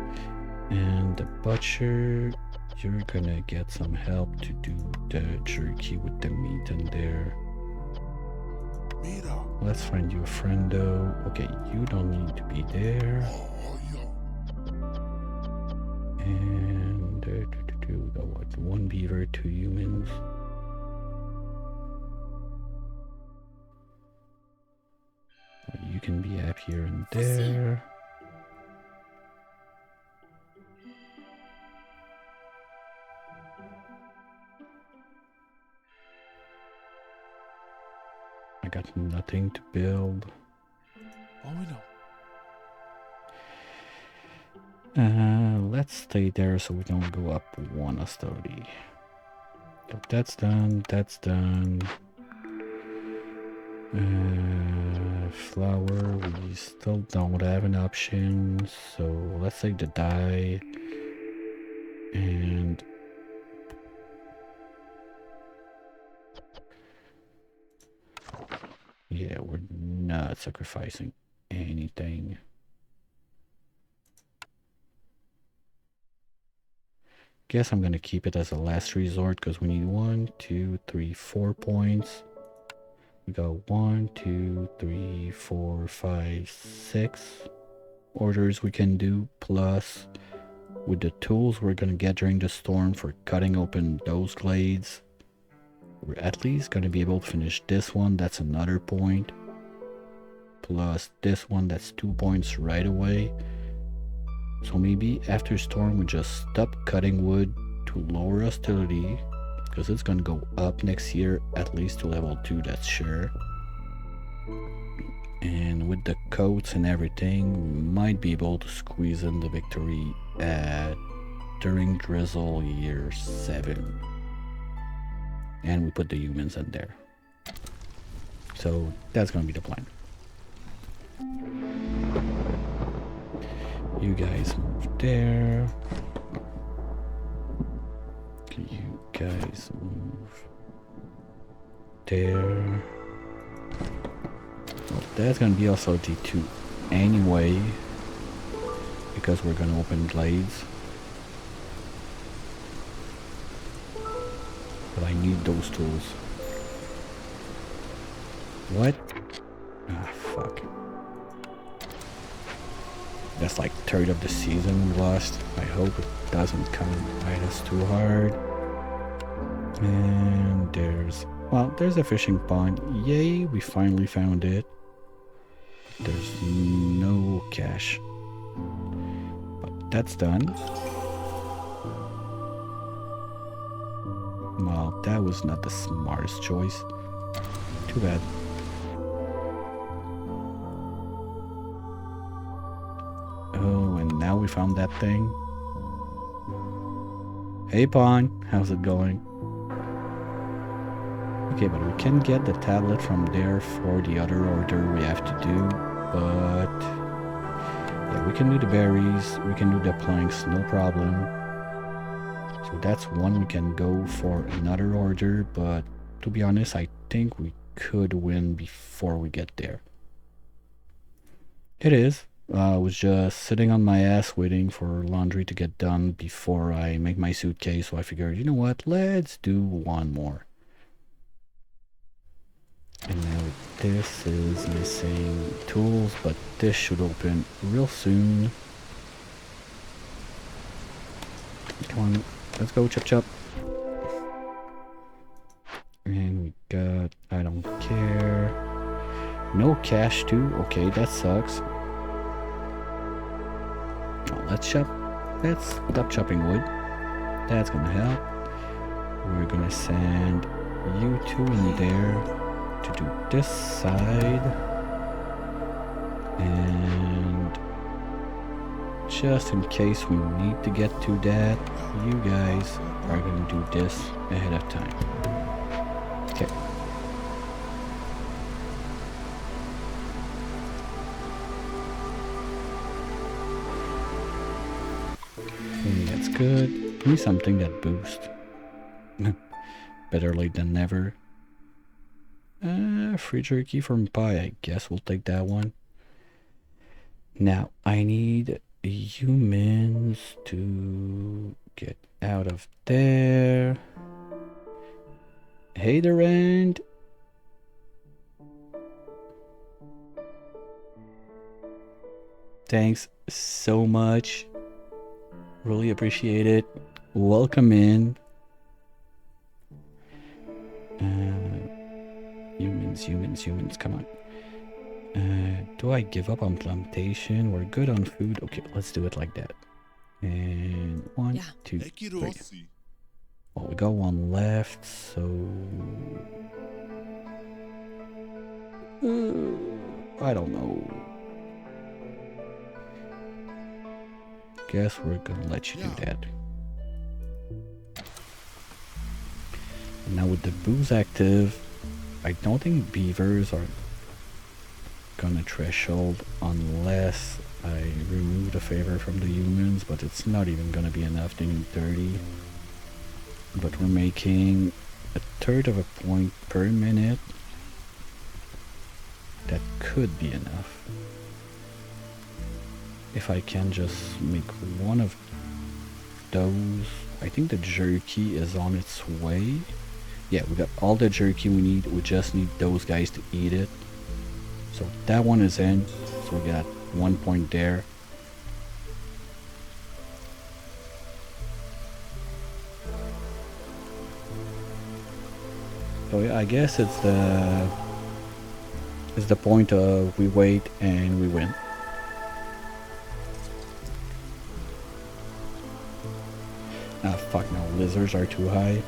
And the butcher, you're gonna get some help to do the jerky with the meat in there. Let's find you a friendo. Okay, you don't need to be there. And we got what? 1 beaver, 2 humans. You can be up here and there. I got nothing to build. Oh no. Let's stay there so we don't go up 1 hostility. So that's done, that's done. Flour, we still don't have an option, so let's take the dye. And yeah, we're not sacrificing anything. Guess I'm gonna keep it as a last resort because we need 1, 2, 3, 4 points. We got 1, 2, 3, 4, 5, 6 orders we can do, plus with the tools we're gonna get during the storm for cutting open those glades, we're at least gonna be able to finish this one. That's another point, plus this one, that's 2 points right away. So maybe after storm we just stop cutting wood to lower hostility, because it's gonna go up next year at least to level 2, that's sure. And with the coats and everything, we might be able to squeeze in the victory during drizzle year 7. And we put the humans in there. So that's gonna be the plan. You guys move there. You guys move there. Well, that's gonna be also D2 anyway, because we're gonna open glades. But I need those tools. What? Ah, fuck. That's like 1/3 of the season we lost. I hope it doesn't come and bite us too hard. And there's a fishing pond. Yay, we finally found it. There's no cash. But that's done. Well, that was not the smartest choice. Too bad. Oh, and now we found that thing. Hey, Pawn, how's it going? Okay, but we can get the tablet from there for the other order we have to do, but yeah, we can do the berries, we can do the planks, no problem. So that's one we can go for another order, but to be honest, I think we could win before we get there. It is. I was just sitting on my ass waiting for laundry to get done before I make my suitcase, so I figured, you know what, let's do one more. And now this is missing tools, but this should open real soon. Come on, let's go, chop chop. And we got, I don't care. No cash too, okay, that sucks. Oh, let's stop chopping wood. That's gonna help. We're gonna send you two in there to do this side, and just in case we need to get to that, you guys are gonna do this ahead of time. Okay. That's good. Give me something that boosts. Better late than never. Free jerky from pie. I guess we'll take that one. Now, I need humans to get out of there. Hey there, end. Thanks so much. Really appreciate it. Welcome in. Humans, come on. Do I give up on plantation? We're good on food. Okay, let's do it like that. And one, two, three. Well, we got one left, so... I don't know. Guess we're gonna let you do that. And now with the booze active, I don't think beavers are gonna threshold unless I remove the favor from the humans, but it's not even gonna be enough. They need 30. But we're making a third of a point per minute. That could be enough. If I can just make one of those. I think the jerky is on its way. Yeah, we got all the jerky we need. We just need those guys to eat it. So that one is in. So we got 1 point there. So yeah, I guess it's the point of we wait and we win. Ah, fuck no, lizards are too high.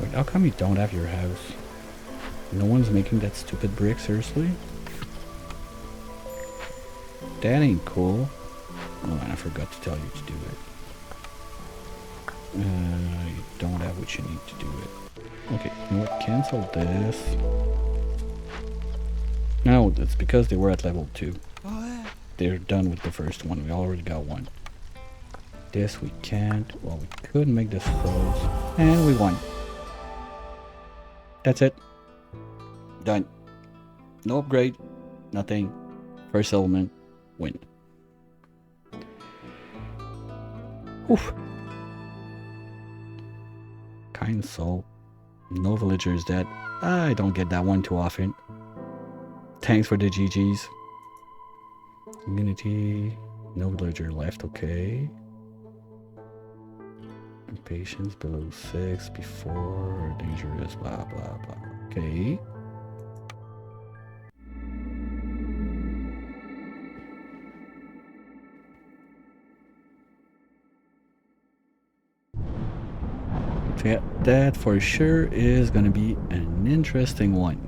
Wait, how come you don't have your house? No one's making that stupid brick, seriously? That ain't cool. Oh, and I forgot to tell you to do it. You don't have what you need to do it. Okay, you know what? Cancel this. No, it's because they were at level 2. They're done with the first one. We already got one. This we can't. Well, we could make this close. And we won. That's it. Done. No upgrade. Nothing. First element. Win. Oof. Kind soul. No villagers dead. I don't get that one too often. Thanks for the GG's. Immunity. No villager left. Okay. Impatience below 6 before dangerous. Blah blah blah. Okay. So yeah, that for sure is gonna be an interesting one.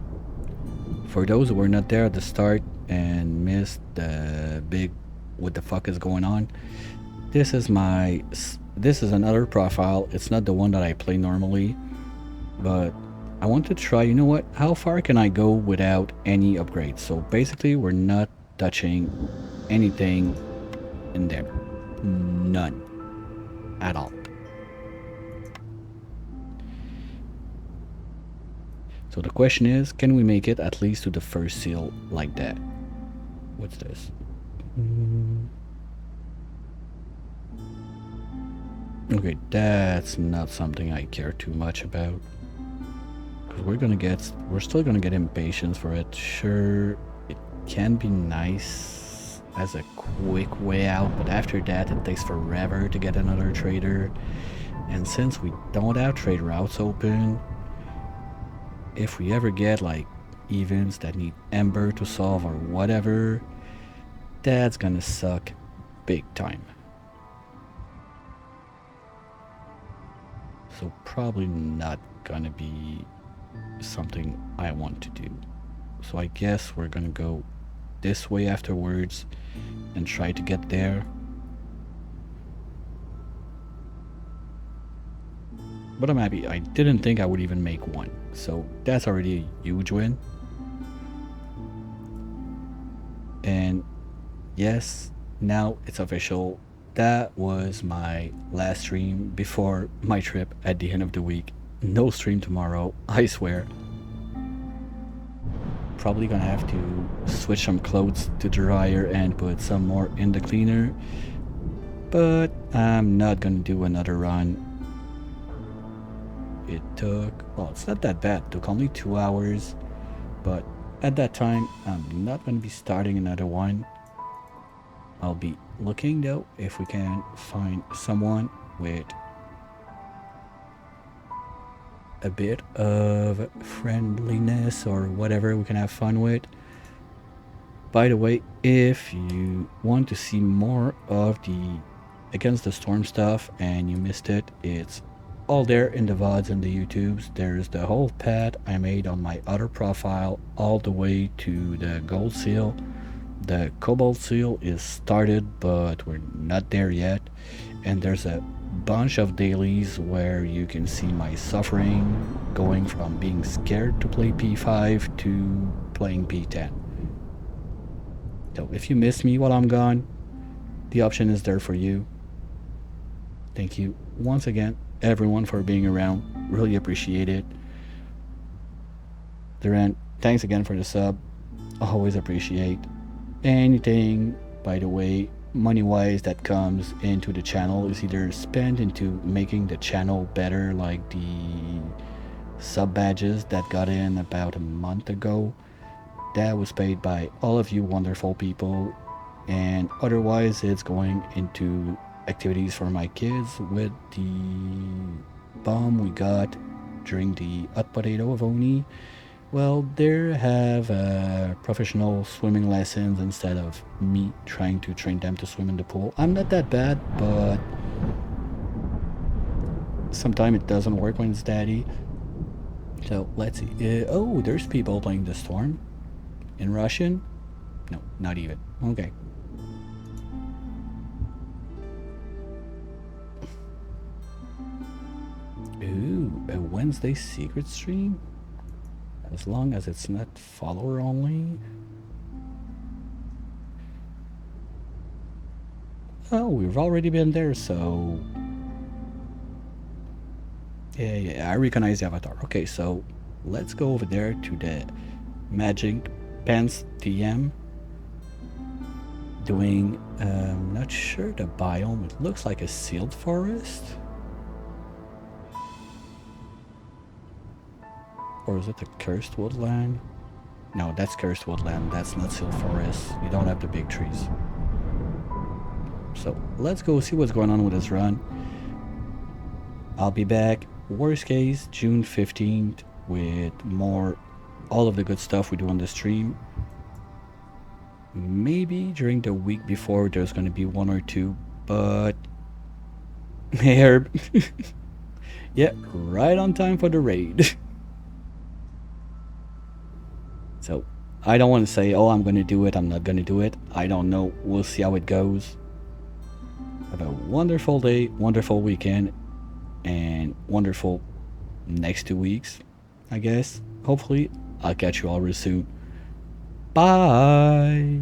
For those who were not there at the start and missed the big what the fuck is going on, this is another profile. It's not the one that I play normally, but I want to try, you know what, how far can I go without any upgrades? So basically we're not touching anything in there. None at all. So So the question is, can we make it at least to the first seal like that? What's this? Okay, that's not something I care too much about. Because we're still gonna get impatience for it. Sure, it can be nice as a quick way out, but after that it takes forever to get another trader. And since we don't have trade routes open, if we ever get like events that need Ember to solve or whatever, that's gonna suck big time. So probably not gonna be something I want to do. So I guess we're gonna go this way afterwards and try to get there. But I'm happy. I didn't think I would even make one. So that's already a huge win. And yes, now it's official. That was my last stream before my trip at the end of the week. No stream tomorrow, I swear. Probably gonna have to switch some clothes to dryer and put some more in the cleaner. But I'm not gonna do another run. It took, well, it's not that bad. It took only 2 hours. But at that time, I'm not gonna be starting another one. I'll be looking though if we can find someone with a bit of friendliness or whatever we can have fun with. By the way, if you want to see more of the Against the Storm stuff and you missed it, it's all there in the VODs and the YouTubes. There's the whole path I made on my other profile all the way to the gold seal. The cobalt seal is started, but we're not there yet. And there's a bunch of dailies where you can see my suffering going from being scared to play P5 to playing P10. So if you miss me while I'm gone, the option is there for you. Thank you once again, everyone, for being around. Really appreciate it. Durant, thanks again for the sub. Always appreciate anything, by the way, money-wise that comes into the channel is either spent into making the channel better, like the sub badges that got in about a month ago. That was paid by all of you wonderful people, and otherwise it's going into activities for my kids with the bomb we got during the hot potato of Oni. Well, they have professional swimming lessons instead of me trying to train them to swim in the pool. I'm not that bad, but sometimes it doesn't work when it's daddy. So let's see. Oh, there's people playing the Storm in Russian. No, not even. Okay. Ooh, a Wednesday secret stream? As long as it's not follower only. Oh, we've already been there, so... Yeah, I recognize the avatar. Okay, so let's go over there to the Magic Pants TM. Doing, not sure the biome. It looks like a sealed forest. Or is it the cursed woodland? No, that's cursed woodland. That's not sealed forest. You don't have the big trees. So let's go see what's going on with this run. I'll be back, worst case, June 15th with more, all of the good stuff we do on the stream. Maybe during the week before there's going to be one or two, but... Hey, Herb. Yeah, right on time for the raid. So I don't want to say, oh, I'm going to do it, I'm not going to do it. I don't know. We'll see how it goes. Have a wonderful day, wonderful weekend, and wonderful next 2 weeks, I guess. Hopefully, I'll catch you all real soon. Bye!